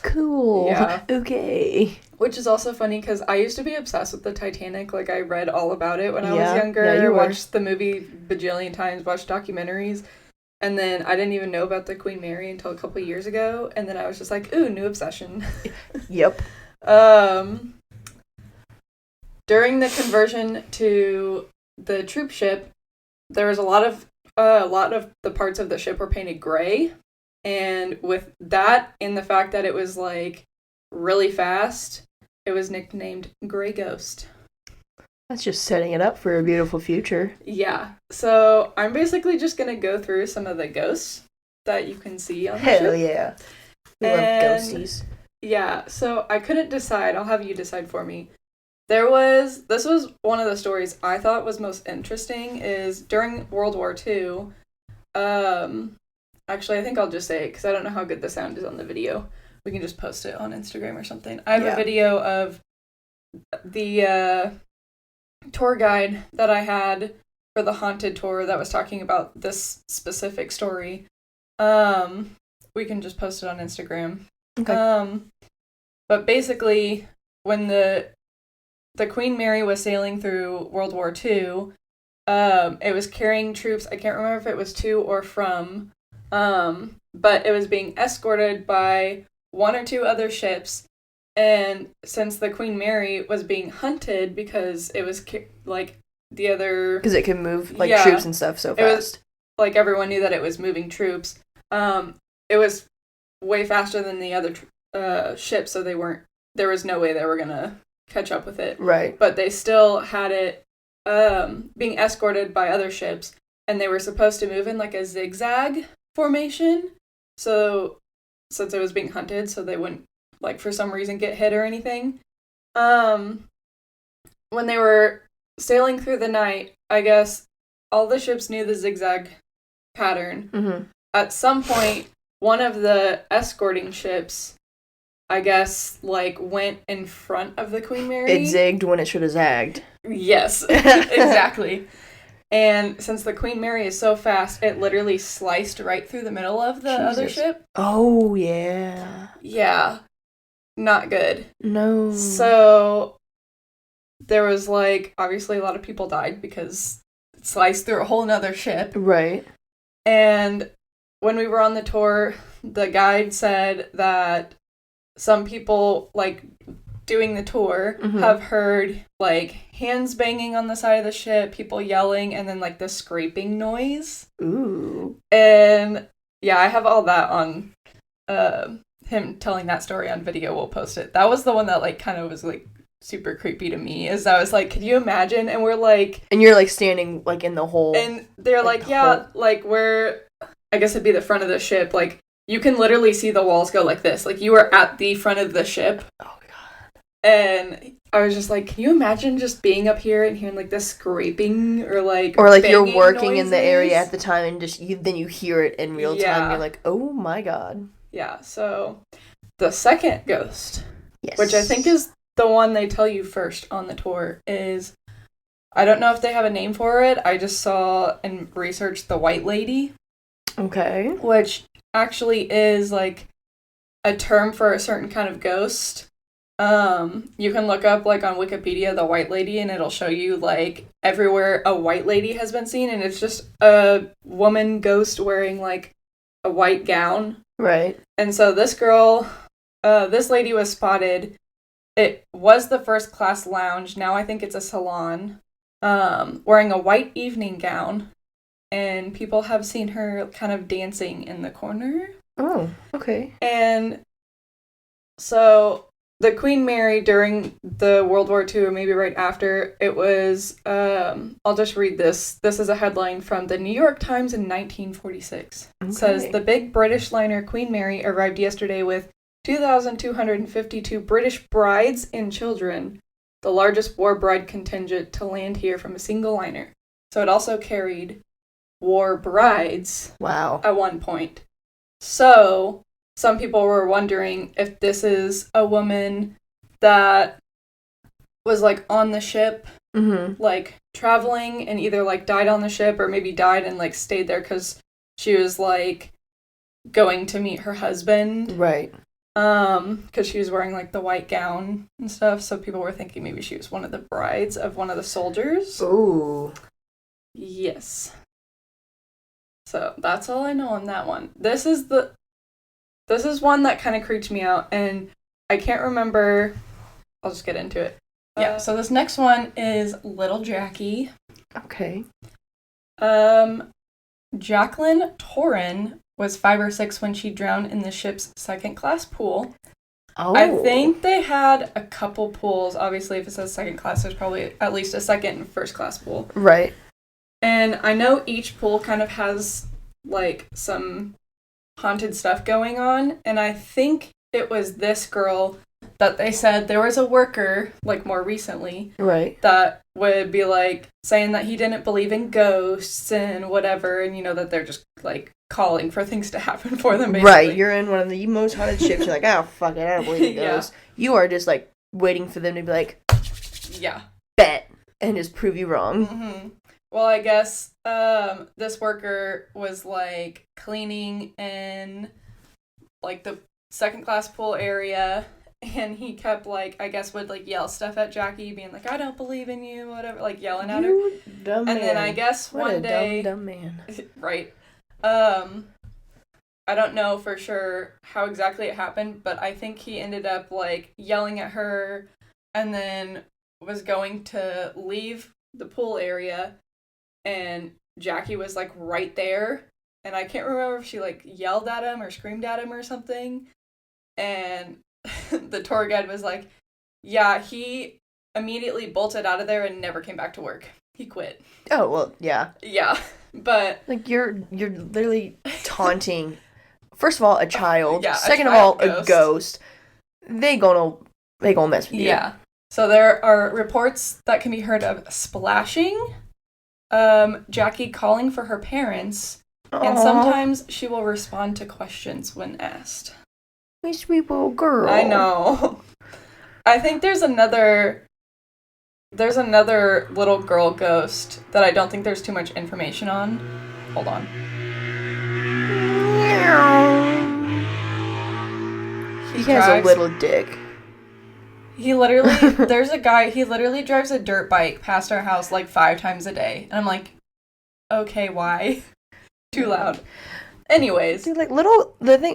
Cool. Yeah. Okay.
Which is also funny, because I used to be obsessed with the Titanic. I read all about it when I was younger.
Yeah, you
watched the movie bajillion times, watched documentaries. And then I didn't even know about the Queen Mary until a couple years ago. And then I was just like, ooh, new obsession.
Yep.
During the conversion to the troop ship, there was a lot of the parts of the ship were painted gray. And with that and the fact that it was really fast, it was nicknamed Gray Ghost.
That's just setting it up for a beautiful future.
Yeah. So I'm basically just going to go through some of the ghosts that you can see on the ship.
Hell yeah. We love ghosties.
Yeah. So I couldn't decide. I'll have you decide for me. This was one of the stories I thought was most interesting is during World War II. Actually, I think I'll just say it because I don't know how good the sound is on the video. We can just post it on Instagram or something. I have a video of the tour guide that I had for the haunted tour that was talking about this specific story. We can just post it on Instagram.
Okay.
But basically, when the Queen Mary was sailing through World War II, it was carrying troops. I can't remember if it was to or from but it was being escorted by 1 or 2 other ships. And since the Queen Mary was being hunted because it was like the other...
Because it can move like troops and stuff so fast.
It was, like everyone knew that it was moving troops. It was way faster than the other ships, so there was no way they were gonna catch up with it.
Right.
But they still had it being escorted by other ships, and they were supposed to move in like a zigzag formation. So since it was being hunted, so they wouldn't like for some reason get hit or anything. When they were sailing through the night, I guess all the ships knew the zigzag pattern.
Mm-hmm.
At some point, one of the escorting ships, I guess, like, went in front of the Queen Mary.
It zigged when it should have zagged.
Yes, exactly. And since the Queen Mary is so fast, it literally sliced right through the middle of the other ship.
Oh, yeah.
Yeah. Not good.
No.
So, there was, like, obviously a lot of people died because it sliced through a whole nother ship.
Right.
And when we were on the tour, the guide said that some people, like, doing the tour have heard, like, hands banging on the side of the ship, people yelling, and then, like, the scraping noise.
Ooh.
And, yeah, I have all that on him telling that story on video. We'll post it. That was the one that, like, kind of was, like, super creepy to me, is I was like, could you imagine? And we're like...
And you're, like, standing, like, in the hole.
And they're like yeah, like, we're... I guess it'd be the front of the ship, like, you can literally see the walls go like this. Like, you are at the front of the ship.
Oh, God.
And I was just like, can you imagine just being up here and hearing, like, the scraping or, like,
you're working
noises?
in the area at the time and just then you hear it in real time. You're like, oh, my God.
Yeah, so the second ghost,
yes,
which I think is the one they tell you first on the tour, is... I don't know if they have a name for it. I just saw and researched the White Lady.
Okay.
Which actually is, like, a term for a certain kind of ghost. You can look up, like, on Wikipedia, the White Lady, and it'll show you, like, everywhere a white lady has been seen, and it's just a woman ghost wearing, like, a white gown.
Right.
And so this girl, this lady was spotted. It was the first class lounge. Now I think it's a salon. Wearing a white evening gown. And people have seen her kind of dancing in the corner.
Oh, okay.
And so the Queen Mary during the World War II, or maybe right after, it was, I'll just read this. This is a headline from the New York Times in 1946.
Okay.
It says, the big British liner Queen Mary arrived yesterday with 2,252 British brides and children, the largest war bride contingent to land here from a single liner. So it also carried war brides.
Wow.
At one point. So some people were wondering if this is a woman that was, like, on the ship, like, traveling, and either, like, died on the ship or maybe died and, like, stayed there because she was, like, going to meet her husband.
Right.
Because she was wearing, like, the white gown and stuff, so people were thinking maybe she was one of the brides of one of the soldiers.
Ooh.
Yes. So that's all I know on that one. This is one that kind of creeps me out, and I can't remember. I'll just get into it. Yeah, so this next one is Little Jackie.
Okay.
Jacqueline Torrin was 5 or 6 when she drowned in the ship's second-class pool.
Oh.
I think they had a couple pools. Obviously, if it says second class, there's probably at least a second and first-class pool.
Right.
And I know each pool kind of has, like, some haunted stuff going on. And I think it was this girl that they said there was a worker, like, more recently.
Right.
That would be, like, saying that he didn't believe in ghosts and whatever. And, you know, that they're just, like, calling for things to happen for them, basically.
Right. You're in one of the most haunted ships. You're like, oh, fuck it. I don't believe in ghosts. Yeah. You are just, like, waiting for them to be like,
yeah.
Bet. And just prove you wrong.
Mm-hmm. Well, I guess this worker was, like, cleaning in, like, the second-class pool area, and he kept, like, I guess would, like, yell stuff at Jackie, being like, I don't believe in you, whatever, like, yelling at her.
You dumb man.
And then I guess
what
one day...
dumb man.
Right. I don't know for sure how exactly it happened, but I think he ended up, like, yelling at her and then was going to leave the pool area, and Jackie was, like, right there, and I can't remember if she, like, yelled at him or screamed at him or something, and the tour guide was like, yeah, he immediately bolted out of there and never came back to work. He quit.
Oh, well, yeah.
Yeah, but...
Like, you're literally taunting, first of all, a child.
Yeah,
Second of all,
ghost.
a ghost. They gonna mess with you.
Yeah. So there are reports that can be heard of splashing, Jackie calling for her parents, and sometimes she will respond to questions when asked.
My sweet little girl.
I know. I think there's another little girl ghost that I don't think there's too much information on. Hold on.
He has a little dick.
He literally, there's a guy, he literally drives a dirt bike past our house like 5 times a day. And I'm like, okay, why? Too loud. Anyways.
Dude, like,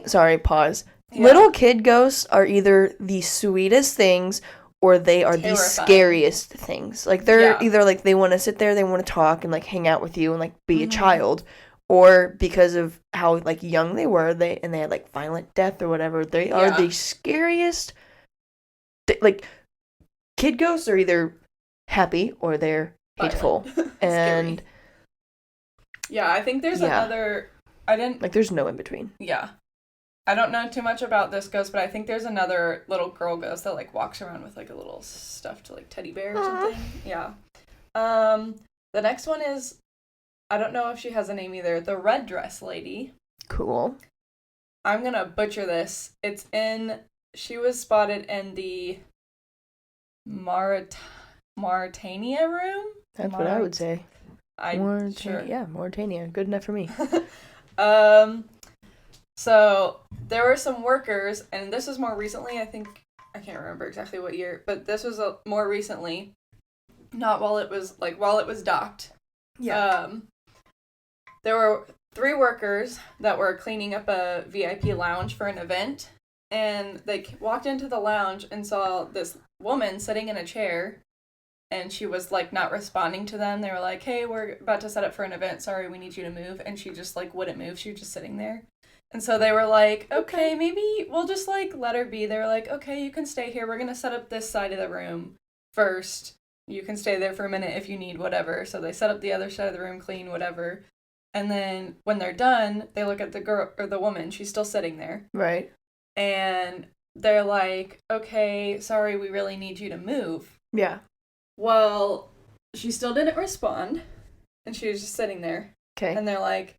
sorry, pause.
Yeah.
Little kid ghosts are either the sweetest things or they are the scariest things. Like, they're either, like, they want to sit there, they want to talk and, like, hang out with you and, like, be a child. Or because of how, like, young they were, they had, like, violent death or whatever. They are the scariest. Like, kid ghosts are either happy or they're hateful. And
yeah, I think there's another...
there's no in between.
Yeah. I don't know too much about this ghost, but I think there's another little girl ghost that, like, walks around with, like, a little stuffed, like, teddy bear or something. Yeah. The next one is, I don't know if she has a name either, the red dress lady.
Cool.
I'm gonna butcher this. She was spotted in the Mauritania room?
That's what I would say.
Sure.
Yeah, Mauritania. Good enough for me.
So there were some workers, and this was more recently, I think, I can't remember exactly what year, but this was more recently, not while it was docked.
Yeah.
There were 3 workers that were cleaning up a VIP lounge for an event, and they walked into the lounge and saw this woman sitting in a chair, and she was, like, not responding to them. They were like, hey, we're about to set up for an event, sorry, we need you to move, and she just, like, wouldn't move. She was just sitting there. And so they were like, okay, maybe we'll just, like, let her be. They were like, okay, you can stay here. We're going to set up this side of the room first. You can stay there for a minute if you need, whatever. So they set up the other side of the room, clean, whatever. And then when they're done, they look at the girl, or the woman. She's still sitting there.
Right.
And they're like, okay, sorry, we really need you to move.
Yeah.
Well, she still didn't respond. And she was just sitting there.
Okay.
And they're like,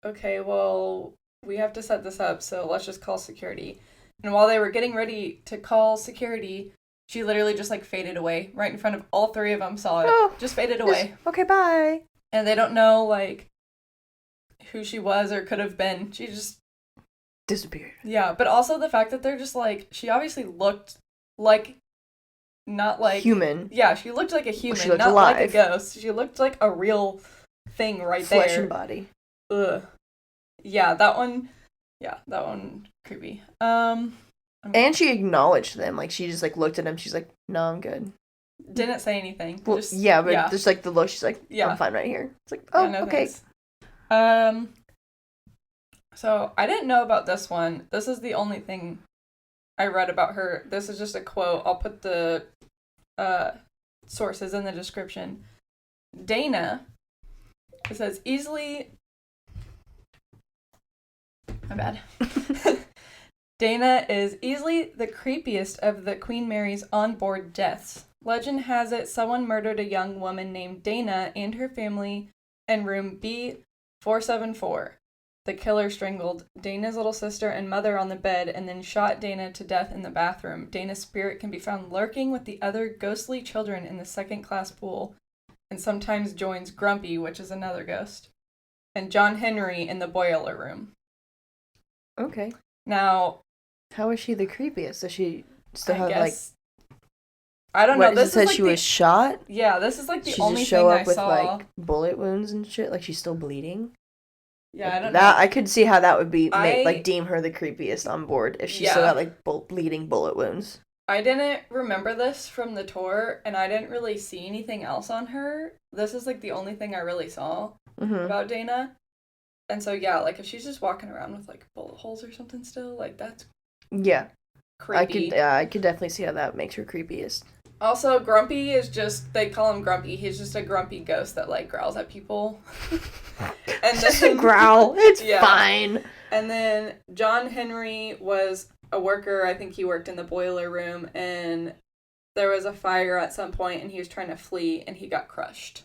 okay, well, we have to set this up, so let's just call security. And while they were getting ready to call security, she literally just, like, faded away. Right in front of all 3 of them saw it.
Oh,
just faded away.
Okay, bye.
And they don't know, like, who she was or could have been. She just...
disappeared.
Yeah, but also the fact that they're just, like... She obviously looked like... Not like...
human.
Yeah, she looked like a human,
she looked
not
alive.
like a ghost. She looked like a real thing right there.
Flesh and body.
Ugh. Yeah, that one creepy.
And she acknowledged them. Like, she just, like, looked at him. She's like, no, I'm good.
Didn't say anything.
Well, just like the look. She's like, I'm fine right here. It's like, oh, no, okay.
Thanks. So I didn't know about this one. This is the only thing I read about her. This is just a quote. I'll put the sources in the description. Dana, it says, easily... My bad. Dana is easily the creepiest of the Queen Mary's onboard deaths. Legend has it someone murdered a young woman named Dana and her family in room B474. The killer strangled Dana's little sister and mother on the bed and then shot Dana to death in the bathroom. Dana's spirit can be found lurking with the other ghostly children in the second-class pool and sometimes joins Grumpy, which is another ghost, and John Henry in the boiler room.
Okay.
Now,
how is she the creepiest? Does she still have, like...
I don't know. This
said
like
she was shot?
Yeah, this is, like, the
she
only
just show
thing
up
I
with,
saw.
like, bullet wounds and shit? Like, she's still bleeding?
Yeah, I don't
that
know.
I could see how that would be
I-
deem her the creepiest on board if she
Yeah.
still got like bleeding bullet wounds.
I didn't remember this from the tour, and I didn't really see anything else on her. This is like the only thing I really saw about Dana. And so yeah, like if she's just walking around with like bullet holes or something still, like that's
Yeah,
creepy.
I could definitely see how that makes her creepiest.
Also, Grumpy is just, they call him Grumpy. He's just a grumpy ghost that like growls at people. And
Just a growl. It's
Yeah.
fine.
And then John Henry was a worker. I think he worked in the boiler room, and there was a fire at some point, and he was trying to flee, and he got crushed.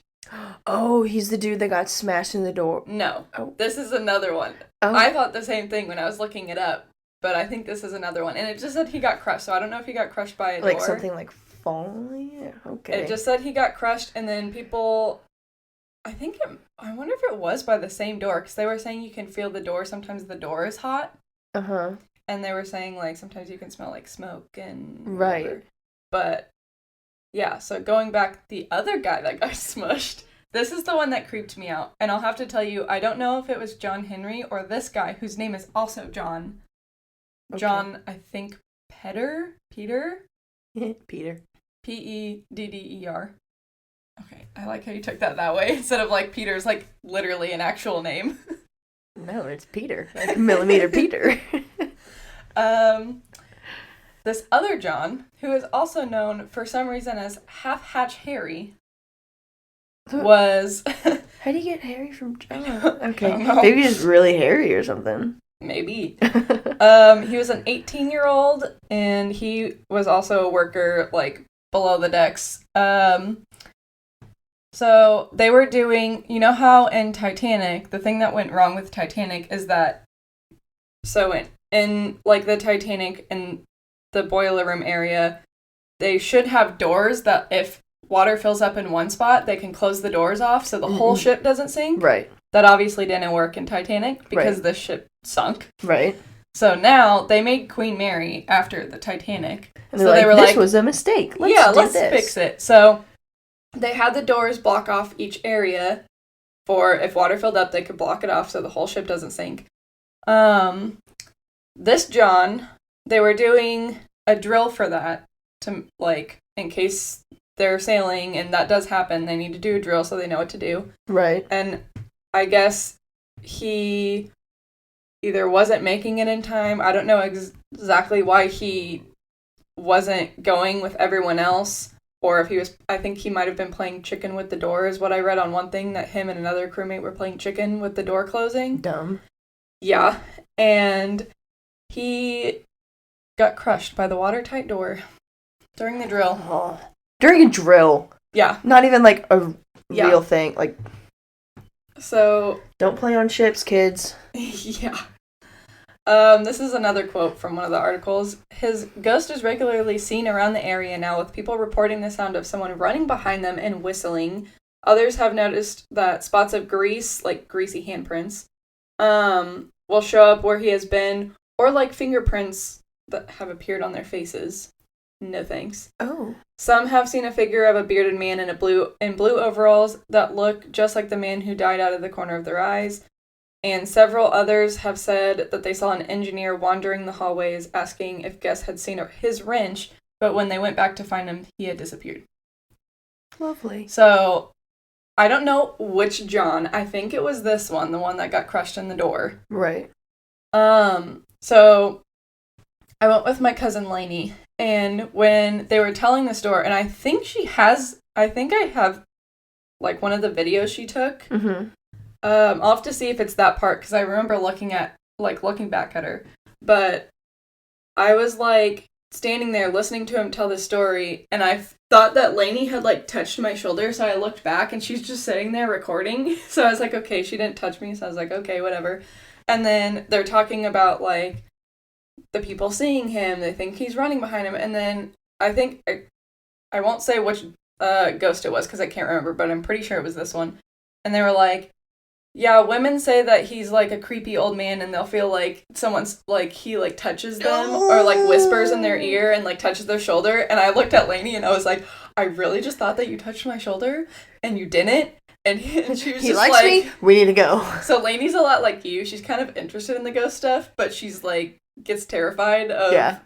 Oh, he's the dude that got smashed in the door.
No,
Oh.
this is another one.
Oh.
I thought the same thing when I was looking it up, but I think this is another one. And it just said he got crushed, so I don't know if he got crushed by a door.
Like something like falling? Okay.
It just said he got crushed, and then people... I wonder if it was by the same door, because they were saying you can feel the door. Sometimes the door is hot.
Uh-huh.
And they were saying, like, sometimes you can smell, like, smoke and
Right.
whatever. But, yeah, so going back, the other guy that got smushed, this is the one that creeped me out. And I'll have to tell you, I don't know if it was John Henry or this guy, whose name is also John.
Okay.
John, I think, Peter?
Peter.
Pedder. Okay, I like how you took that way, instead of, like, Peter's, like, literally an actual name.
No, it's Peter. Like Millimeter Peter.
This other John, who is also known for some reason as Half Hatch Harry, was...
How do you get Harry from John?
I
Okay,
don't know.
maybe he's really hairy or something.
Maybe. He was an 18-year-old, and he was also a worker, like, below the decks. So they were doing, you know how in Titanic, the thing that went wrong with Titanic is that, so in like the Titanic in the boiler room area, they should have doors that if water fills up in one spot, they can close the doors off so the whole ship doesn't sink.
Right.
That obviously didn't work in Titanic because
Right.
the ship sunk.
Right.
So now they made Queen Mary after the Titanic.
And
so
they're
they were
this
like,
was a mistake.
let's
do this.
fix it. So they had the doors block off each area for if water filled up, they could block it off so the whole ship doesn't sink. This John, they were doing a drill for that to, like, in case they're sailing and that does happen, they need to do a drill so they know what to do.
Right.
And I guess he either wasn't making it in time. I don't know exactly why he wasn't going with everyone else. Or if he was, I think he might have been playing chicken with the door, is what I read on one thing, that him and another crewmate were playing chicken with the door closing.
Dumb.
Yeah. And he got crushed by the watertight door during the drill.
Oh. During a drill.
Yeah.
Not even like a
Yeah.
real thing. Like,
So,
don't play on ships, kids.
yeah. This is another quote from one of the articles. His ghost is regularly seen around the area now, with people reporting the sound of someone running behind them and whistling. Others have noticed that spots of grease, like greasy handprints, will show up where he has been, or like fingerprints that have appeared on their faces. No thanks.
Oh.
Some have seen a figure of a bearded man in blue overalls that look just like the man who died out of the corner of their eyes. And several others have said that they saw an engineer wandering the hallways asking if guests had seen his wrench, but when they went back to find him, he had disappeared.
Lovely.
So, I don't know which John. I think it was this one, the one that got crushed in the door.
Right.
So, I went with my cousin Lainey, and when they were telling the story, and I think I have, like, one of the videos she took.
Mm-hmm.
I'll have to see if it's that part, because I remember looking back at her. But I was, like, standing there listening to him tell the story, and I thought that Lainey had, like, touched my shoulder, so I looked back, and she's just sitting there recording. So I was like, okay, she didn't touch me, so I was like, okay, whatever. And then they're talking about, like, the people seeing him, they think he's running behind him, and then I think, I won't say which ghost it was, because I can't remember, but I'm pretty sure it was this one. And they were like, yeah, women say that he's, like, a creepy old man, and they'll feel like someone's, like, he, like, touches them, or, like, whispers in their ear and, like, touches their shoulder, and I looked at Lainey, and I was like, I really just thought that you touched my shoulder, and you didn't, And she was
he
just
likes
like,
me. We need to go.
So Lainey's a lot like you. She's kind of interested in the ghost stuff, but she's like gets terrified of yeah.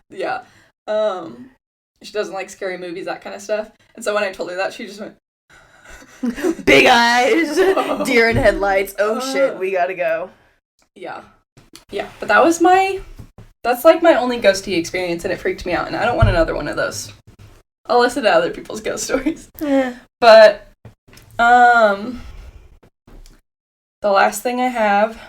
She doesn't like scary movies, that kind of stuff. And so when I told her that, she just went
big eyes, deer in headlights. Oh shit, we gotta go.
Yeah. But that's like my only ghosty experience, and it freaked me out, and I don't want another one of those. I'll listen to other people's ghost stories.
Yeah.
But the last thing I have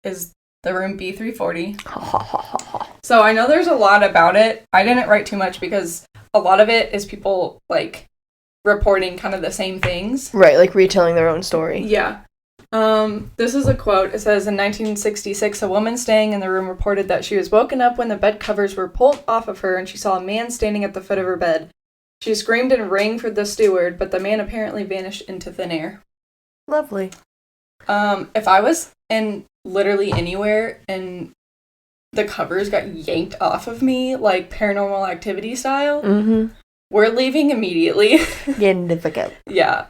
is the room B340. So I know there's a lot about it. I didn't write too much because a lot of it is people, like, reporting kind of the same things.
Right, like retelling their own story.
Yeah. This is a quote. It says, in 1966, a woman staying in the room reported that she was woken up when the bed covers were pulled off of her and she saw a man standing at the foot of her bed. She screamed and rang for the steward, but the man apparently vanished into thin air.
Lovely.
If I was in literally anywhere and the covers got yanked off of me, like Paranormal Activity style, we're leaving immediately.
Getting difficult.
Yeah.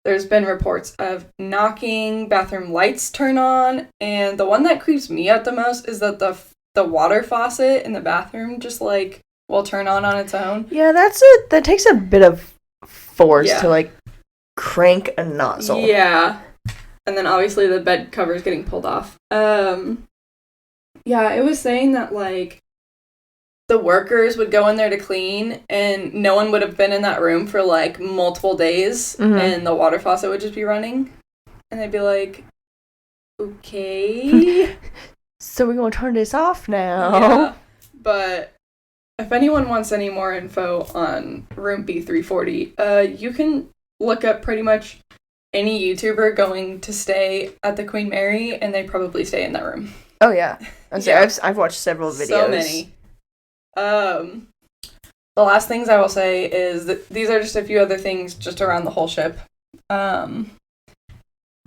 There's been reports of knocking, bathroom lights turn on, and the one that creeps me out the most is that the water faucet in the bathroom just, like, will turn on its own.
Yeah, that takes a bit of force to, like, crank a nozzle.
Yeah. And then obviously the bed cover is getting pulled off. Yeah, it was saying that, like, the workers would go in there to clean and no one would have been in that room for, like, multiple days and the water faucet would just be running. And they'd be like, okay.
So we're going to turn this off now.
Yeah. But if anyone wants any more info on room B340, you can look up pretty much any YouTuber going to stay at the Queen Mary, and they probably stay in that room.
Oh, yeah. I've watched several videos.
So many. The last things I will say is that these are just a few other things just around the whole ship. And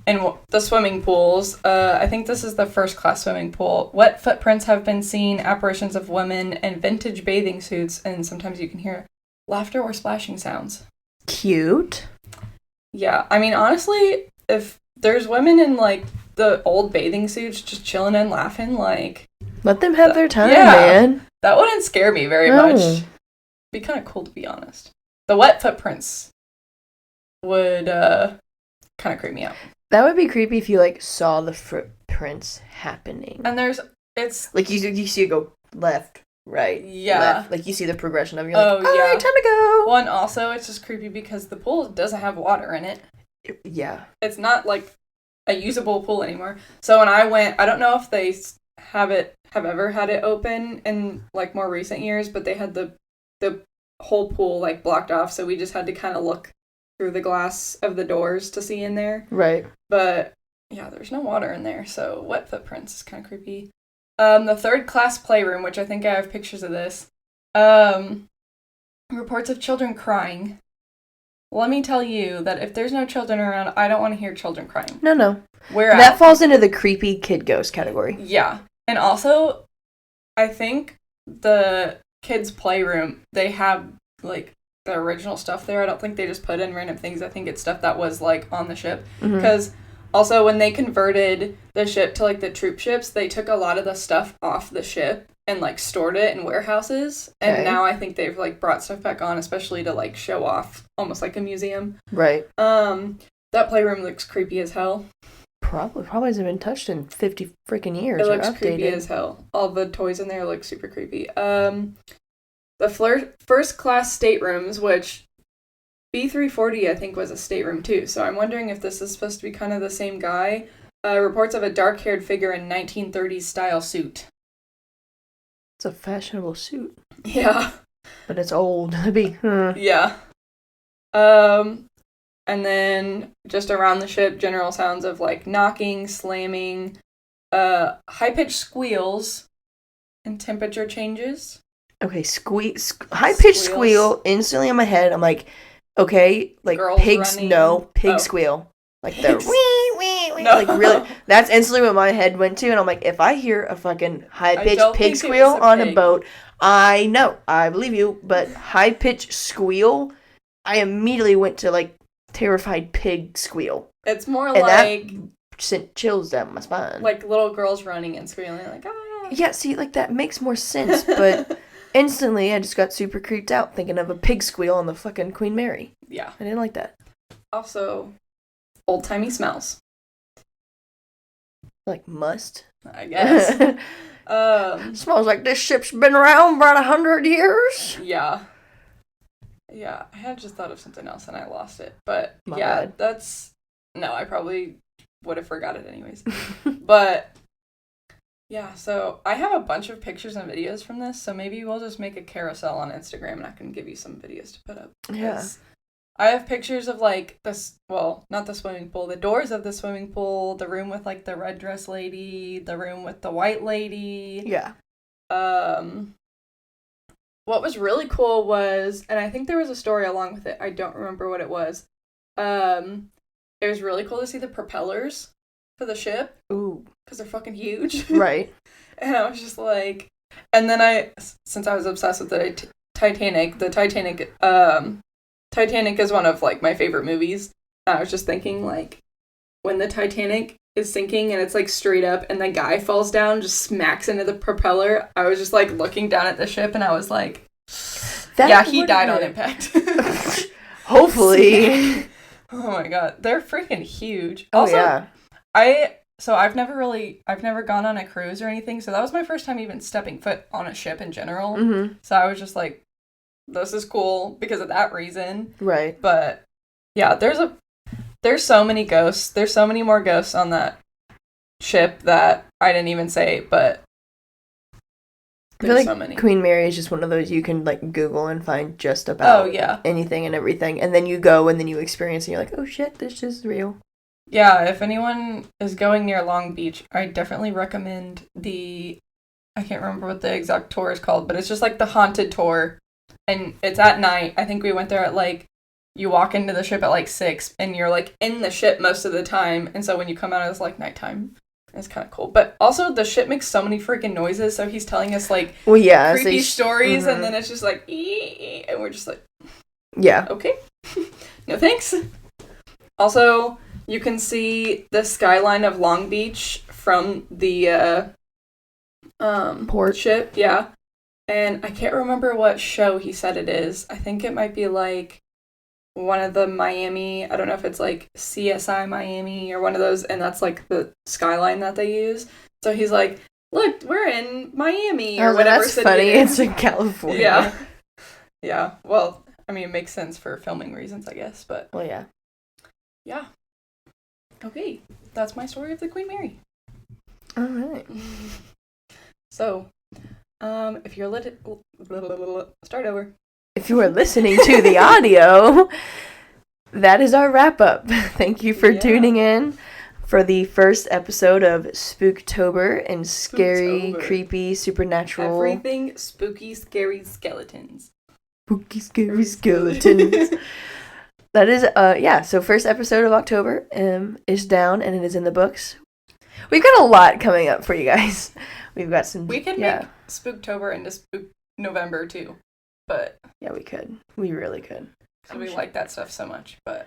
the swimming pools. I think this is the first class swimming pool. Wet footprints have been seen, apparitions of women, and vintage bathing suits, and sometimes you can hear laughter or splashing sounds.
Cute.
Yeah, I mean, honestly, if there's women in, like, the old bathing suits just chilling and laughing, like...
Let them have their time, man.
That wouldn't scare me very much. Be kind of cool, to be honest. The wet footprints would kind of creep me out.
That would be creepy if you, like, saw the footprints happening.
And it's...
Like, you see it go left, right, left. Like, you see the progression of it. You're like, all right, time to go.
Well, and also, it's just creepy because the pool doesn't have water in it.
Yeah.
It's not, like, a usable pool anymore. So when I went, I don't know if they have ever had it open in, like, more recent years, but they had the whole pool, like, blocked off, so we just had to kind of look through the glass of the doors to see in there.
Right.
But, yeah, there's no water in there, so wet footprints is kind of creepy. The third class playroom, which I think I have pictures of this, reports of children crying. Let me tell you that if there's no children around, I don't want to hear children crying.
No.
That
falls into the creepy kid ghost category.
Yeah. And also, I think the kids' playroom, they have, like, the original stuff there. I don't think they just put in random things. I think it's stuff that was, like, on the ship. Because also, when they converted the ship to, like, the troop ships, they took a lot of the stuff off the ship and, like, stored it in warehouses. And now I think they've, like, brought stuff back on, especially to, like, show off, almost like a museum.
Right.
That playroom looks creepy as hell.
Probably hasn't been touched in 50 freaking years.
It looks creepy as hell. All the toys in there look super creepy. The first class staterooms, which B340 I think was a stateroom too, so I'm wondering if this is supposed to be kind of the same guy. Reports of a dark-haired figure in 1930s style suit.
It's a fashionable suit.
Yeah.
But it's old.
Yeah. And then just around the ship, general sounds of, like, knocking, slamming, high-pitched squeals, and temperature changes.
Okay, high-pitched squeal, instantly in my head, I'm like, okay, like,
girls
pigs,
running.
no, pig squeal. Like, the wee,
no.
like, really, that's instantly what my head went to, and I'm like, if I hear a fucking high-pitched pig squeal on a boat, I know, I believe you, but high-pitched squeal, I immediately went to, like, terrified pig squeal.
It's more
and
like...
that sent chills down my spine.
Like little girls running and squealing like, ah.
Yeah, see, like, that makes more sense, but instantly I just got super creeped out thinking of a pig squeal on the fucking Queen Mary.
Yeah.
I didn't like that.
Also, old-timey smells.
Like must?
I guess.
Smells like this ship's been around about 100 years.
Yeah. Yeah, I had just thought of something else and I lost it. But,
My
yeah,
bad.
that's... No, I probably would have forgot it anyways. But, yeah, so I have a bunch of pictures and videos from this, so maybe we'll just make a carousel on Instagram and I can give you some videos to put up.
Yeah.
I have pictures of, like, this, well, not the swimming pool, the doors of the swimming pool, the room with, like, the red dress lady, the room with the white lady.
Yeah.
What was really cool was, and I think there was a story along with it, I don't remember what it was. It was really cool to see the propellers for the ship.
Ooh.
Because they're fucking huge.
Right.
And I was just like, and then since I was obsessed with the Titanic is one of, like, my favorite movies. I was just thinking, like, when the Titanic is sinking and it's, like, straight up and the guy falls down, just smacks into the propeller, I was just, like, looking down at the ship and I was like, yeah, he died on impact.
Hopefully.
Oh my god, they're freaking huge.
Oh,
also,
yeah.
I've never gone on a cruise or anything, so that was my first time even stepping foot on a ship in general.
Mm-hmm.
So I was just like, this is cool because of that reason.
Right.
But yeah, there's so many ghosts. There's so many more ghosts on that ship that I didn't even say, but
I feel
there's
like
so many.
Queen Mary is just one of those you can, like, Google and find just about anything and everything. And then you go and then you experience and you're like, oh shit, this is real.
Yeah, if anyone is going near Long Beach, I definitely recommend I can't remember what the exact tour is called, but it's just like the haunted tour. And it's at night. I think we went there at, like, you walk into the ship at, like, 6, and you're, like, in the ship most of the time. And so when you come out, it's, like, nighttime. It's kind of cool. But also, the ship makes so many freaking noises, so he's telling us, like, creepy stories, and then it's just, like, ee, and we're just like,
yeah.
Okay. No thanks. Also, you can see the skyline of Long Beach from the,
port
ship, yeah. And I can't remember what show he said it is. I think it might be, like, one of the Miami, I don't know if it's, like, CSI Miami or one of those, and that's, like, the skyline that they use. So he's like, look, we're in Miami, or whatever
that's
city
funny,
it is.
it's in California.
Yeah. Yeah, well, I mean, it makes sense for filming reasons, I guess, but...
Well, yeah.
Yeah. Okay, that's my story of the Queen Mary.
Alright.
So, if you're start over.
If you are listening to the audio, that is our wrap up. Thank you for tuning in for the first episode of Spooktober and scary, creepy, supernatural.
Everything spooky, scary skeletons.
Spooky, scary skeletons. That is, so first episode of October is down and it is in the books. We've got a lot coming up for you guys. We've got some...
We can make Spooktober into Spook November, too. But...
Yeah, we could. We really could.
So we like that stuff so much, but...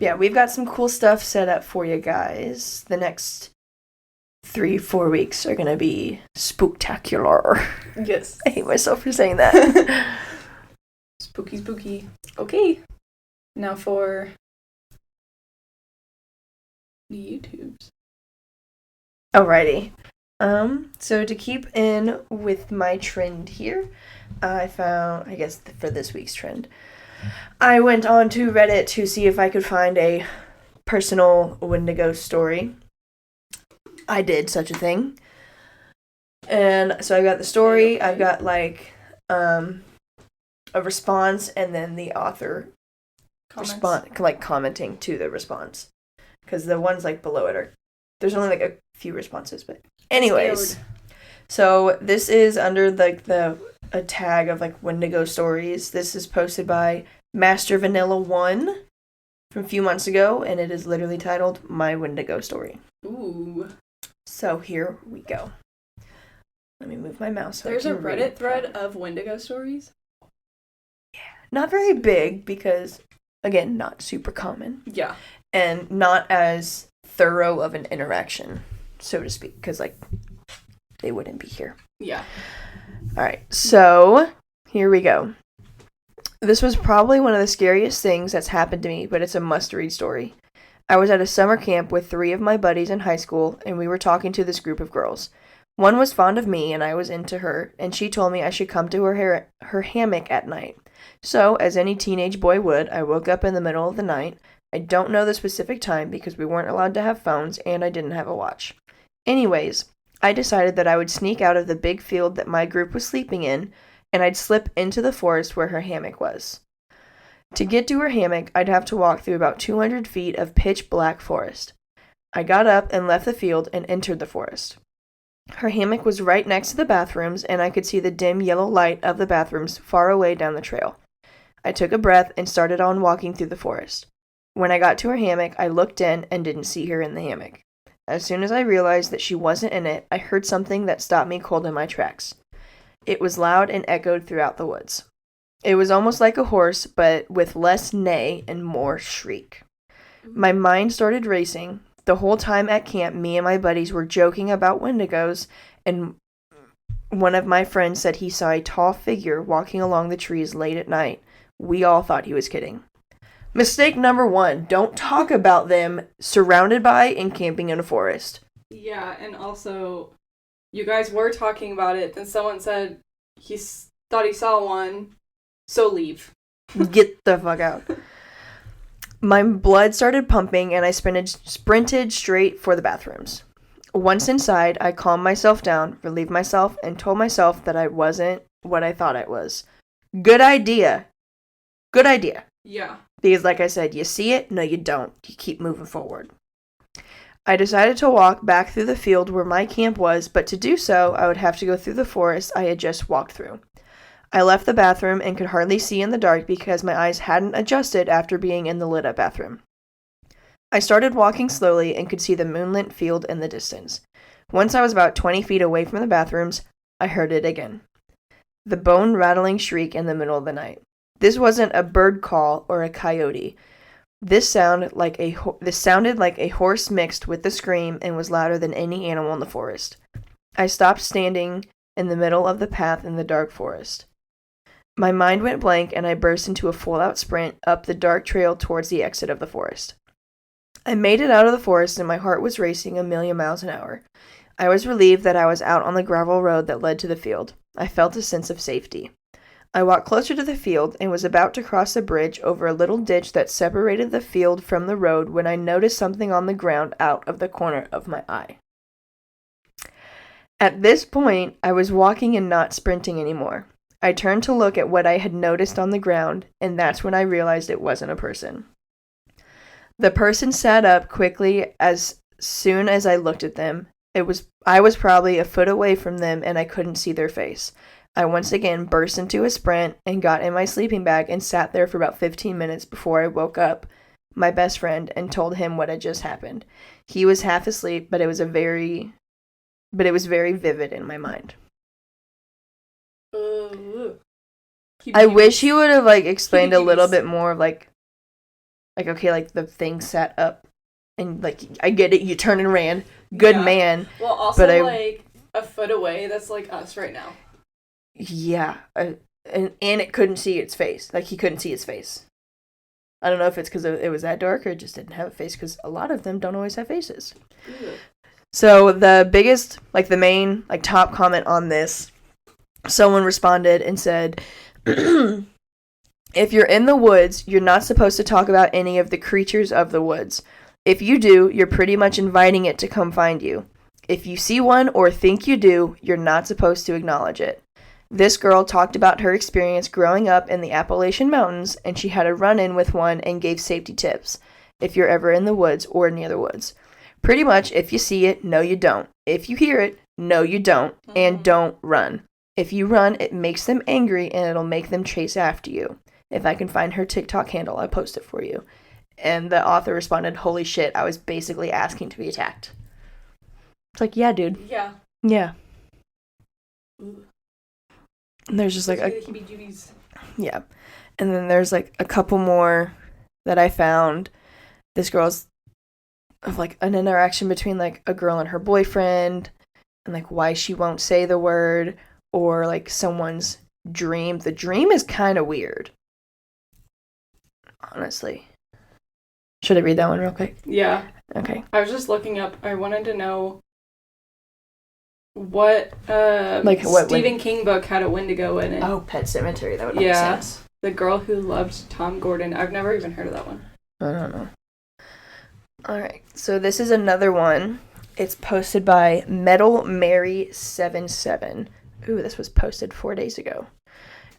Yeah, we've got some cool stuff set up for you guys. The next 3-4 weeks are going to be spooktacular.
Yes.
I hate myself for saying that.
Spooky, spooky. Okay. Now for... the YouTubes.
Alrighty. So to keep in with my trend here, I found, I guess for this week's trend, I went on to Reddit to see if I could find a personal Wendigo story. I did such a thing. And so I got the story, I've got like a response, and then the author commenting to the response. Because the ones like below it there's only like a few responses, but anyways. So this is under a tag of like Wendigo stories. This is posted by Master Vanilla 1 from a few months ago, and it is literally titled My Wendigo Story.
Ooh.
So here we go. Let me move my mouse.
There's a Reddit thread of Wendigo stories?
Yeah. Not very big because again, not super common.
Yeah.
And not as thorough of an interaction, so to speak, because, like, they wouldn't be here.
Yeah.
All right, so here we go. This was probably one of the scariest things that's happened to me, but it's a must-read story. I was at a summer camp with 3 of my buddies in high school, and we were talking to this group of girls. One was fond of me, and I was into her, and she told me I should come to her hammock at night. So, as any teenage boy would, I woke up in the middle of the night. I don't know the specific time because we weren't allowed to have phones, and I didn't have a watch. Anyways, I decided that I would sneak out of the big field that my group was sleeping in, and I'd slip into the forest where her hammock was. To get to her hammock, I'd have to walk through about 200 feet of pitch black forest. I got up and left the field and entered the forest. Her hammock was right next to the bathrooms, and I could see the dim yellow light of the bathrooms far away down the trail. I took a breath and started on walking through the forest. When I got to her hammock, I looked in and didn't see her in the hammock. As soon as I realized that she wasn't in it, I heard something that stopped me cold in my tracks. It was loud and echoed throughout the woods. It was almost like a horse, but with less neigh and more shriek. My mind started racing. The whole time at camp, me and my buddies were joking about Wendigos, and one of my friends said he saw a tall figure walking along the trees late at night. We all thought he was kidding. Mistake number 1, don't talk about them surrounded by and camping in a forest.
Yeah, and also, you guys were talking about it, then someone said thought he saw one, so leave.
Get the fuck out. My blood started pumping, and I sprinted straight for the bathrooms. Once inside, I calmed myself down, relieved myself, and told myself that I wasn't what I thought I was. Good idea. Good idea.
Yeah.
Because, like I said, you see it, no you don't. You keep moving forward. I decided to walk back through the field where my camp was, but to do so, I would have to go through the forest I had just walked through. I left the bathroom and could hardly see in the dark because my eyes hadn't adjusted after being in the lit-up bathroom. I started walking slowly and could see the moonlit field in the distance. Once I was about 20 feet away from the bathrooms, I heard it again. The bone-rattling shriek in the middle of the night. This wasn't a bird call or a coyote. This sounded like a horse mixed with the scream and was louder than any animal in the forest. I stopped standing in the middle of the path in the dark forest. My mind went blank and I burst into a full-out sprint up the dark trail towards the exit of the forest. I made it out of the forest and my heart was racing 1,000,000 miles an hour. I was relieved that I was out on the gravel road that led to the field. I felt a sense of safety. I walked closer to the field and was about to cross a bridge over a little ditch that separated the field from the road when I noticed something on the ground out of the corner of my eye. At this point, I was walking and not sprinting anymore. I turned to look at what I had noticed on the ground, and that's when I realized it wasn't a person. The person sat up quickly as soon as I looked at them. I was probably a foot away from them and I couldn't see their face. I once again burst into a sprint and got in my sleeping bag and sat there for about 15 minutes before I woke up my best friend and told him what had just happened. He was half asleep, but it was very vivid in my mind. I wish he would have explained a little bit more of okay, the thing sat up and I get it, you turned and ran. Good man.
Well, also a foot away, that's like us right now.
Yeah, and it couldn't see its face. He couldn't see its face. I don't know if it's because it was that dark or it just didn't have a face, because a lot of them don't always have faces. Ew. So the biggest, the main, top comment on this, someone responded and said, if you're in the woods, you're not supposed to talk about any of the creatures of the woods. If you do, you're pretty much inviting it to come find you. If you see one or think you do, you're not supposed to acknowledge it. This girl talked about her experience growing up in the Appalachian Mountains, and she had a run-in with one and gave safety tips if you're ever in the woods or near the woods. Pretty much, if you see it, no you don't. If you hear it, no you don't, and don't run. If you run, it makes them angry and it'll make them chase after you. If I can find her TikTok handle, I'll post it for you. And the author responded, holy shit, I was basically asking to be attacked. It's yeah, dude.
Yeah.
Yeah. Ooh. And there's just
heebie-jeebies.
Yeah. And then there's a couple more that I found. This girl's of like an interaction between like a girl and her boyfriend, and like why she won't say the word, or like someone's dream. The dream is kind of weird, honestly. Should I read that one real quick?
Yeah.
Okay.
I was just looking up. I wanted to know what Stephen King book had a Wendigo in it.
Oh, Pet Sematary. That would make sense.
The Girl Who Loved Tom Gordon. I've never even heard of that one.
I don't know. Alright, so this is another one. It's posted by Metal Mary 77. Ooh, this was posted 4 days ago.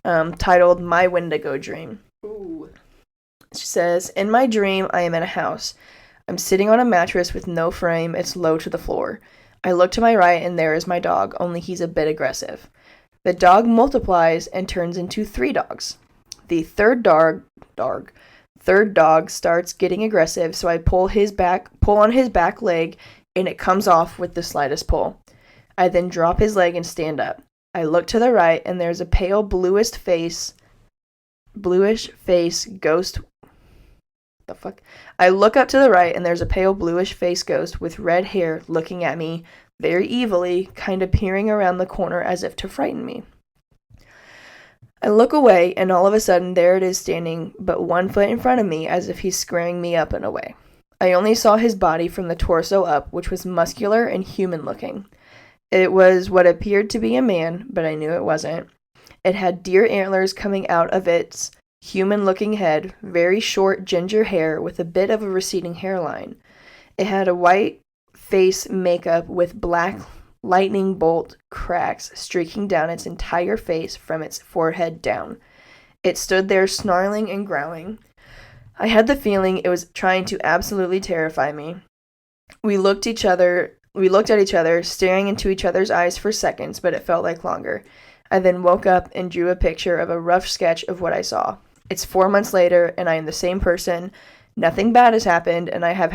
Titled My Wendigo Dream.
Ooh.
She says, in my dream, I am in a house. I'm sitting on a mattress with no frame. It's low to the floor. I look to my right, and there is my dog, only he's a bit aggressive. The dog multiplies and turns into 3 dogs. The third dog starts getting aggressive, so I pull on his back leg, and it comes off with the slightest pull. I then drop his leg and stand up. I look to the right, and there's a pale bluish face ghost. The fuck? I look up to the right, and there's a pale bluish face ghost with red hair looking at me very evilly, kind of peering around the corner as if to frighten me. I look away, and all of a sudden, there it is standing but 1 foot in front of me, as if he's squaring me up in a way. I only saw his body from the torso up, which was muscular and human-looking. It was what appeared to be a man, but I knew it wasn't. It had deer antlers coming out of its human-looking head, very short ginger hair with a bit of a receding hairline. It had a white face makeup with black lightning bolt cracks streaking down its entire face from its forehead down. It stood there snarling and growling. I had the feeling it was trying to absolutely terrify me. We looked at each other, staring into each other's eyes for seconds, but it felt like longer. I then woke up and drew a picture of a rough sketch of what I saw. It's 4 months later, and I am the same person. Nothing bad has happened, and I have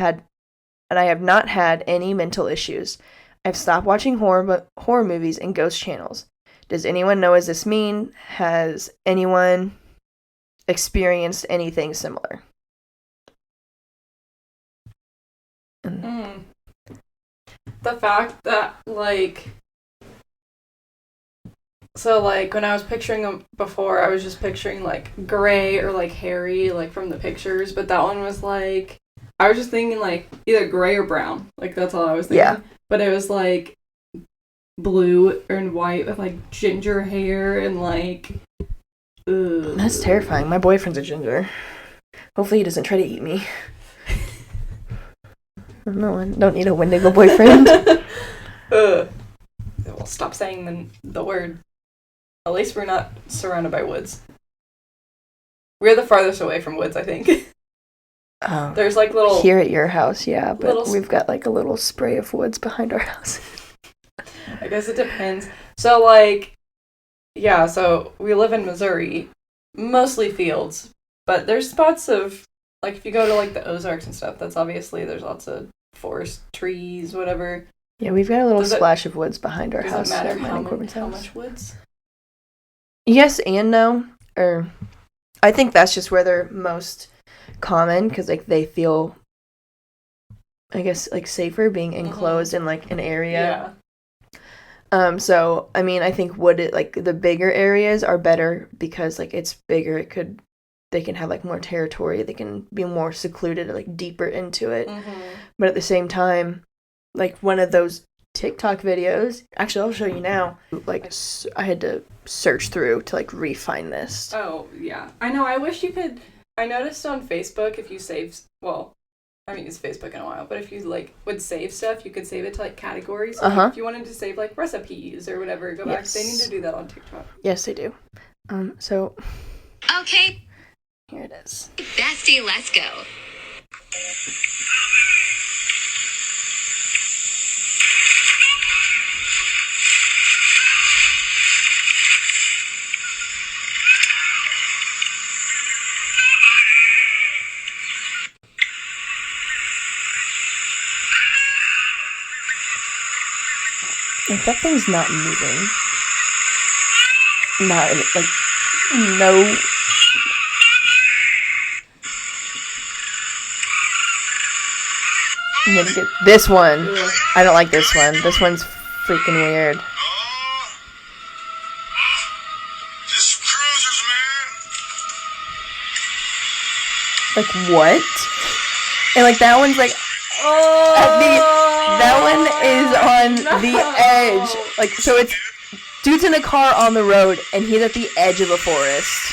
not had any mental issues. I've stopped watching horror movies and ghost channels. Does anyone know what this mean? Has anyone experienced anything similar?
The fact that, like... So, like, when I was picturing them before, I was just picturing, like, gray or, like, hairy, like, from the pictures. But that one was, like... I was just thinking, like, either gray or brown. Like, that's all I was thinking.
Yeah.
But it was, like, blue and white with, like, ginger hair and, like... Ugh.
That's terrifying. My boyfriend's a ginger. Hopefully he doesn't try to eat me. No, I don't need a Wendigo boyfriend.
Well, stop saying the word. At least we're not surrounded by woods. We're the farthest away from woods, I think.
Oh,
there's like little...
Here at your house, yeah, but we've got like a little spray of woods behind our house.
I guess it depends. So like, yeah, so we live in Missouri, mostly fields, but there's spots of, like if you go to like the Ozarks and stuff, that's obviously, there's lots of forest, trees, whatever.
Yeah, we've got a little splash of woods behind our house.
Does it matter how much woods?
Yes and no. Or I think that's just where they're most common, because like they feel, I guess, like safer being enclosed in like an area. Yeah. So I mean, I think like the bigger areas are better because like it's bigger. They can have like more territory. They can be more secluded, like deeper into it. But at the same time, like one of those TikTok videos. Actually, I'll show you now. Like, I had to search through to, like, re-find this.
Oh, yeah. I know, I wish you could... I noticed on Facebook, if you save... Well, I haven't used Facebook in a while, but if you, like, would save stuff, you could save it to, like, categories. So, like, if you wanted to save, like, recipes or whatever, go back. They need to do that on TikTok.
Yes, they do. So...
Okay.
Here it is.
Bestie, let's go.
Like, that thing's not moving. Not, like, no... I'm gonna get this one.
Ugh.
I don't like this one. This one's freaking weird.
Just cruisers, man.
Like, what? And, like, that one's, like, that one is on the edge. Like, so it's dude's in a car on the road, and he's at the edge of a forest.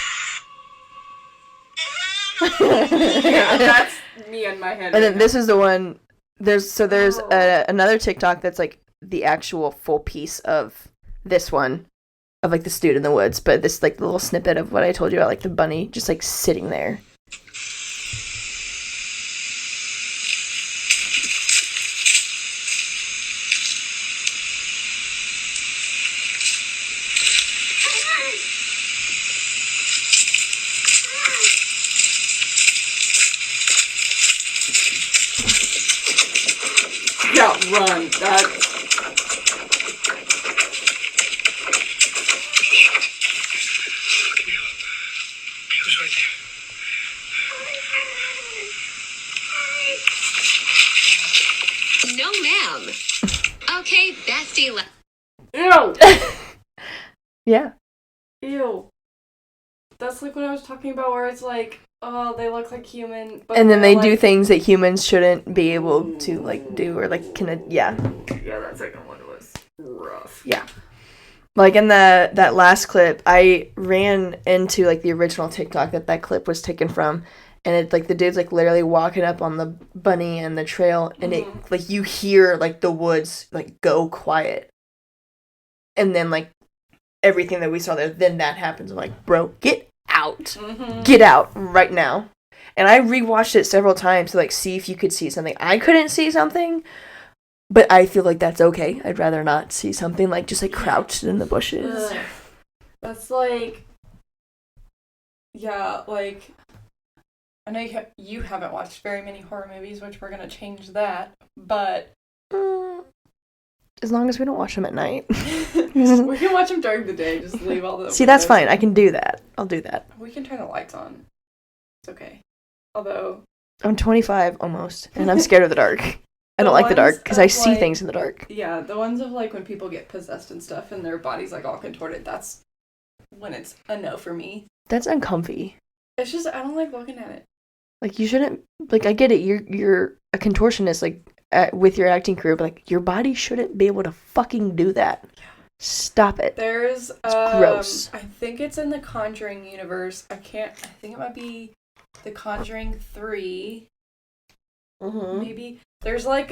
Yeah, that's me in my head.
And then this is the one. There's another TikTok that's like the actual full piece of this one, of like this dude in the woods, but this like the little snippet of what I told you about, like the bunny just like sitting there.
Yeah, run. That.
He was right
No, ma'am. Okay, bestie.
Ew.
Yeah.
Ew. That's like what I was talking about, where it's like, oh, they look like human, but
And then
they're,
they do
like-
things that humans shouldn't be able to like do, or like yeah.
Yeah, that second one was rough.
Yeah. Like in that last clip, I ran into like the original TikTok that clip was taken from, and it's like the dude's like literally walking up on the bunny and the trail, and it like you hear like the woods like go quiet, and then like everything that we saw there, then that happens. I'm like, bro, get out, get out right now. And I rewatched it several times to like see if you could see something. I couldn't see something. But I feel like that's okay. I'd rather not see something like just like crouched in the bushes.
Ugh. That's like, yeah, like, I know you haven't watched very many horror movies, which we're gonna change that, but
As long as we don't watch them at night.
we can watch them during the day. Just leave all the.
See, that's
windows
fine. I can do that. I'll do that.
We can turn the lights on. It's okay. Although
I'm 25 almost, and I'm scared of the dark. I
The
don't like the dark
ones
because I
of,
see
like-
things in the dark.
yeah, the ones of like when people get possessed and stuff, and their body's like all contorted. That's when it's a no for me.
That's uncomfy.
It's just I don't like looking at it.
Like you shouldn't. Like I get it. You're a contortionist. Like with your acting career, but like your body shouldn't be able to fucking do that. Stop it.
There's
gross.
I think it's in the Conjuring universe. I think it might be the Conjuring 3. Maybe. There's like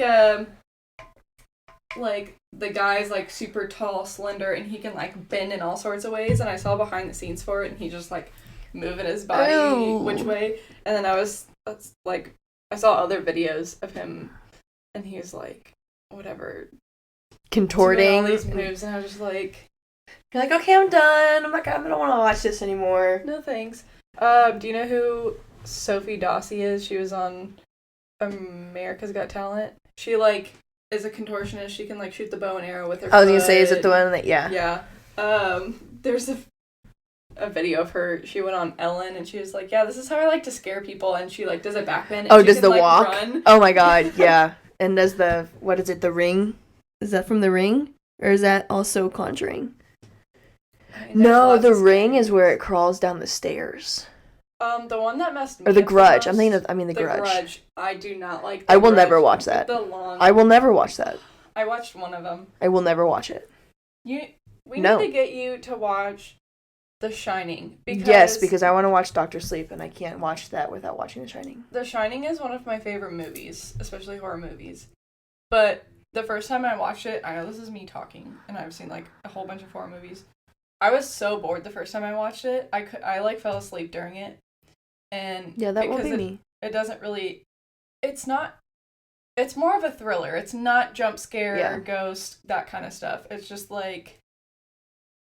like the guy's like super tall, slender, and he can like bend in all sorts of ways, and I saw behind the scenes for it, and he just like moving his body which way, and then I saw other videos of him, and he was like whatever
Contorting
doing all these moves, and I was just like,
you're like, okay, I'm done. I don't want to watch this anymore.
no thanks. Do you know who Sophie Dossie is? She was on America's Got Talent. She like is a contortionist. She can like shoot the bow and arrow with her
I was gonna
foot.
say, is it the one that
Yeah. There's a video of her. She went on Ellen and she was like, yeah, this is how I like to scare people, and she like does a backbend. And
Oh,
she
does
can,
the
like,
walk?
run.
Oh my god, yeah. And does what is it, The Ring? Is that from The Ring? Or is that also Conjuring?
I mean, there's
No,
lots
The
of
Ring
scary
is where it
movies.
crawls down the stairs.
The one that messed me
Or The
up
Grudge.
most-
The
The
Grudge.
Grudge. I do not like.
I will
Grudge.
never watch that.
The long.
I will never watch that.
I watched one of them.
I will never watch it.
We
No.
need to get you to watch The Shining.
Yes, because I want to watch Doctor Sleep, and I can't watch that without watching The Shining.
The Shining is one of my favorite movies, especially horror movies. But the first time I watched it, I know this is me talking, and I've seen like a whole bunch of horror movies. I was so bored the first time I watched it. I like fell asleep during it, and
Yeah, that won't
because
be me.
It doesn't really. It's not. It's more of a thriller. It's not jump scare,
Yeah.
ghost, that kind of stuff. It's just like.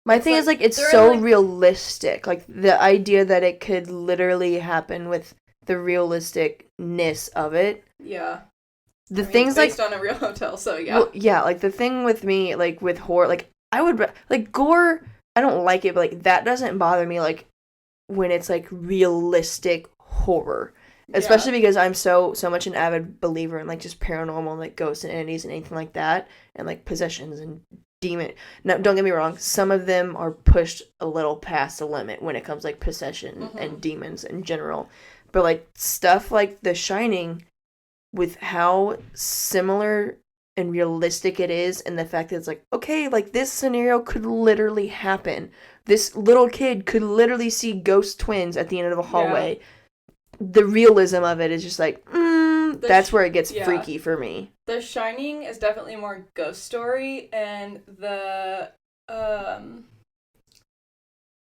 My
It's
thing is,
like,
like, it's
they're in,
so
like-
realistic. Like, the idea that it could literally happen with the realisticness of it.
Yeah.
The
I mean,
things,
it's
like,
based on a real hotel, so yeah.
well, yeah, like, the thing with me, like, with horror, like, I would, like, gore, I don't like it, but, like, that doesn't bother me, like, when it's, like, realistic horror. Especially because I'm so much an avid believer in, like, just paranormal, like, ghosts and entities and anything like that, and, like, possessions and demon. Now, don't get me wrong, some of them are pushed a little past the limit when it comes, like, possession and demons in general. But, like, stuff like The Shining, with how similar and realistic it is, and the fact that it's like, okay, like, this scenario could literally happen. This little kid could literally see ghost twins at the end of a hallway. Yeah. The realism of it is just like, that's where it gets freaky for me.
The Shining is definitely more ghost story, and the, I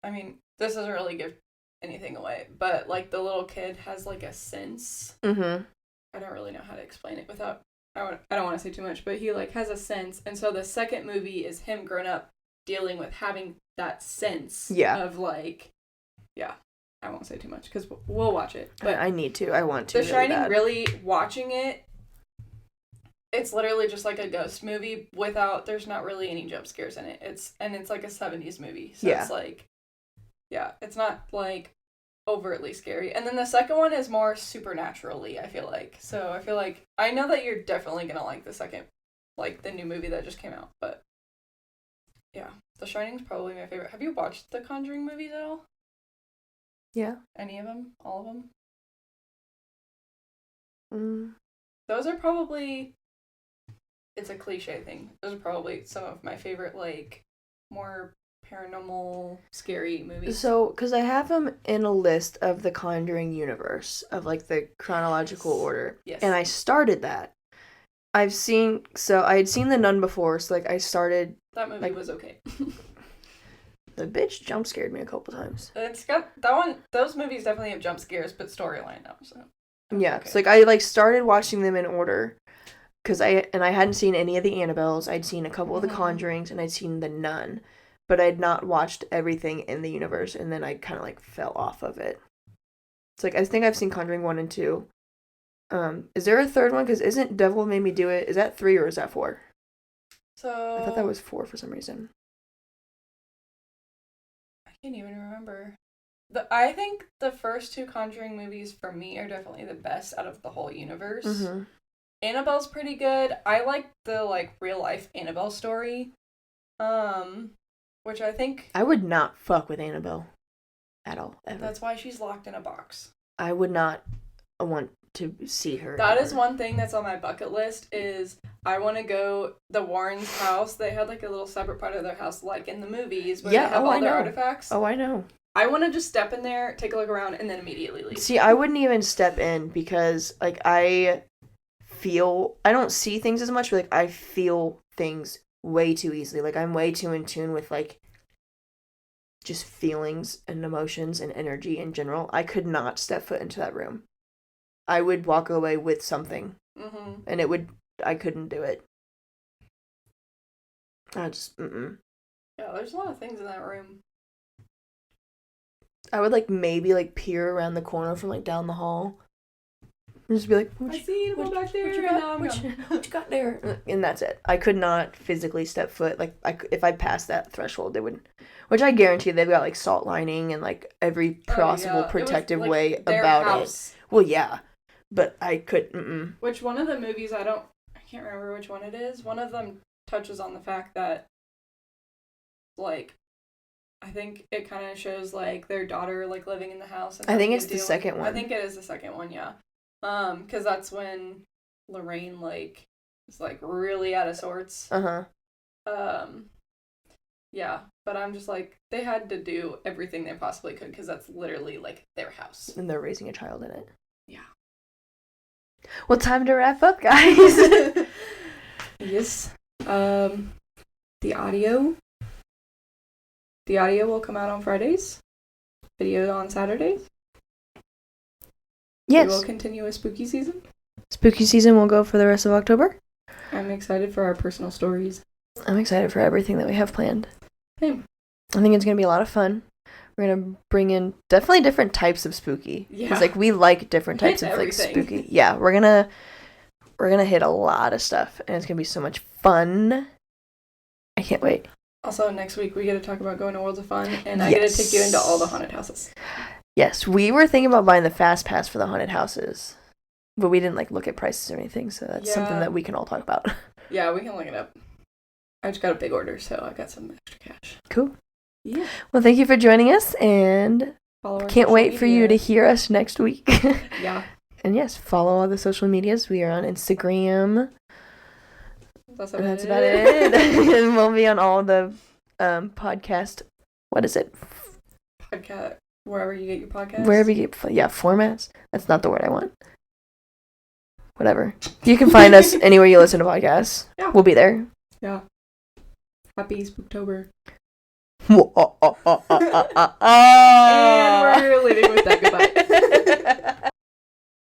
mean, this doesn't really give anything away, but, like, the little kid has, like, a sense. Mm-hmm. I don't really know how to explain it without, I don't want to say too much, but he, like, has a sense, and so the second movie is him grown up dealing with having that sense of, like, I won't say too much, because we'll watch it. But
I need to. I want to.
The Shining, really, watching it, it's literally just like a ghost movie without, there's not really any jump scares in it. It's like a 70s movie. So it's like, it's not, like, overtly scary. And then the second one is more supernaturally, I feel like. So I feel like, I know that you're definitely going to like the second, like, the new movie that just came out. But, yeah. The Shining's probably my favorite. Have you watched the Conjuring movies at all?
Yeah.
Any of them? All of them? Those are probably, it's a cliche thing. Those are probably some of my favorite, like, more paranormal, scary movies.
So, because I have them in a list of the Conjuring universe, of, like, the chronological order.
Yes.
And I started that. I had seen The Nun before, so, like, I started...
That movie, like, was okay.
The bitch jump scared me a couple times.
It's got that one. Those movies definitely have jump scares, but storyline no. So
yeah, okay. So, like, I, like, started watching them in order because I hadn't seen any of the Annabelles. I'd seen a couple of the Conjurings, and I'd seen The Nun, but I'd not watched everything in the universe. And then I kind of, like, fell off of it. It's like, I think I've seen Conjuring 1 and 2. Is there a third one? Because isn't Devil Made Me Do It? Is that 3 or is that 4?
So
I thought that was 4 for some reason.
I can't even remember. I think the first 2 Conjuring movies for me are definitely the best out of the whole universe. Mm-hmm. Annabelle's pretty good. I like the, like, real life Annabelle story. Which I think
I would not fuck with Annabelle at all. Ever.
That's why she's locked in a box.
I would not want to see her.
That is one thing that's on my bucket list is I want to go the Warrens' house. They had, like, a little separate part of their house, like in the movies, where they have all their artifacts.
Oh, I know.
I want to just step in there, take a look around, and then immediately leave.
See, I wouldn't even step in because, like, I don't see things as much, but, like, I feel things way too easily. Like, I'm way too in tune with, like, just feelings and emotions and energy in general. I could not step foot into that room. I would walk away with something. Mm-hmm. And I couldn't do it. I just,
Yeah, there's a lot of things in that room.
I would, like, maybe, like, peer around the corner from, like, down the hall. And just be like,
I see you go back there,
what you got there? And that's it. I could not physically step foot. Like, if I passed that threshold, they would, which I guarantee they've got, like, salt lining and, like, every possible protective way about house. It. Well, yeah. But I could,
Which one of the movies, I can't remember which one it is. One of them touches on the fact that, like, I think it kind of shows, like, their daughter, like, living in the house. And
I think it's the second one.
I think it is the second one, yeah. Because that's when Lorraine, like, is, like, really out of sorts. Uh-huh. Yeah, but I'm just like, they had to do everything they possibly could because that's literally, like, their house.
And they're raising a child in it.
Yeah.
Well, time to wrap up, guys.
Yes. The audio will come out on Fridays. Video on Saturdays.
Yes.
We will continue with spooky season.
Spooky season will go for the rest of October.
I'm excited for our personal stories.
I'm excited for everything that we have planned.
Same.
I think it's going to be a lot of fun. We're going to bring in definitely different types of spooky. Yeah. Because, like, we like different types of, like, spooky. Yeah, we're going to hit a lot of stuff, and it's going to be so much fun. I can't wait.
Also, next week we get to talk about going to Worlds of Fun, and I get to take you into all the haunted houses.
Yes, we were thinking about buying the fast pass for the haunted houses, but we didn't look at prices or anything. So that's something that we can all talk about.
Yeah, we can look it up. I just got a big order, so I got some extra cash.
Cool.
Yeah.
Well, thank you for joining us, and can't wait for you to hear us next week.
Yeah.
And yes, follow all the social medias. We are on Instagram. That's about it. And we'll be on all the podcast. What is it?
Podcast. Wherever you get your podcast.
Wherever you get, formats. That's not the word I want. Whatever. You can find us anywhere you listen to podcasts.
Yeah.
We'll be there.
Yeah. Happy Spooktober.
And
we're leaving with that. Goodbye.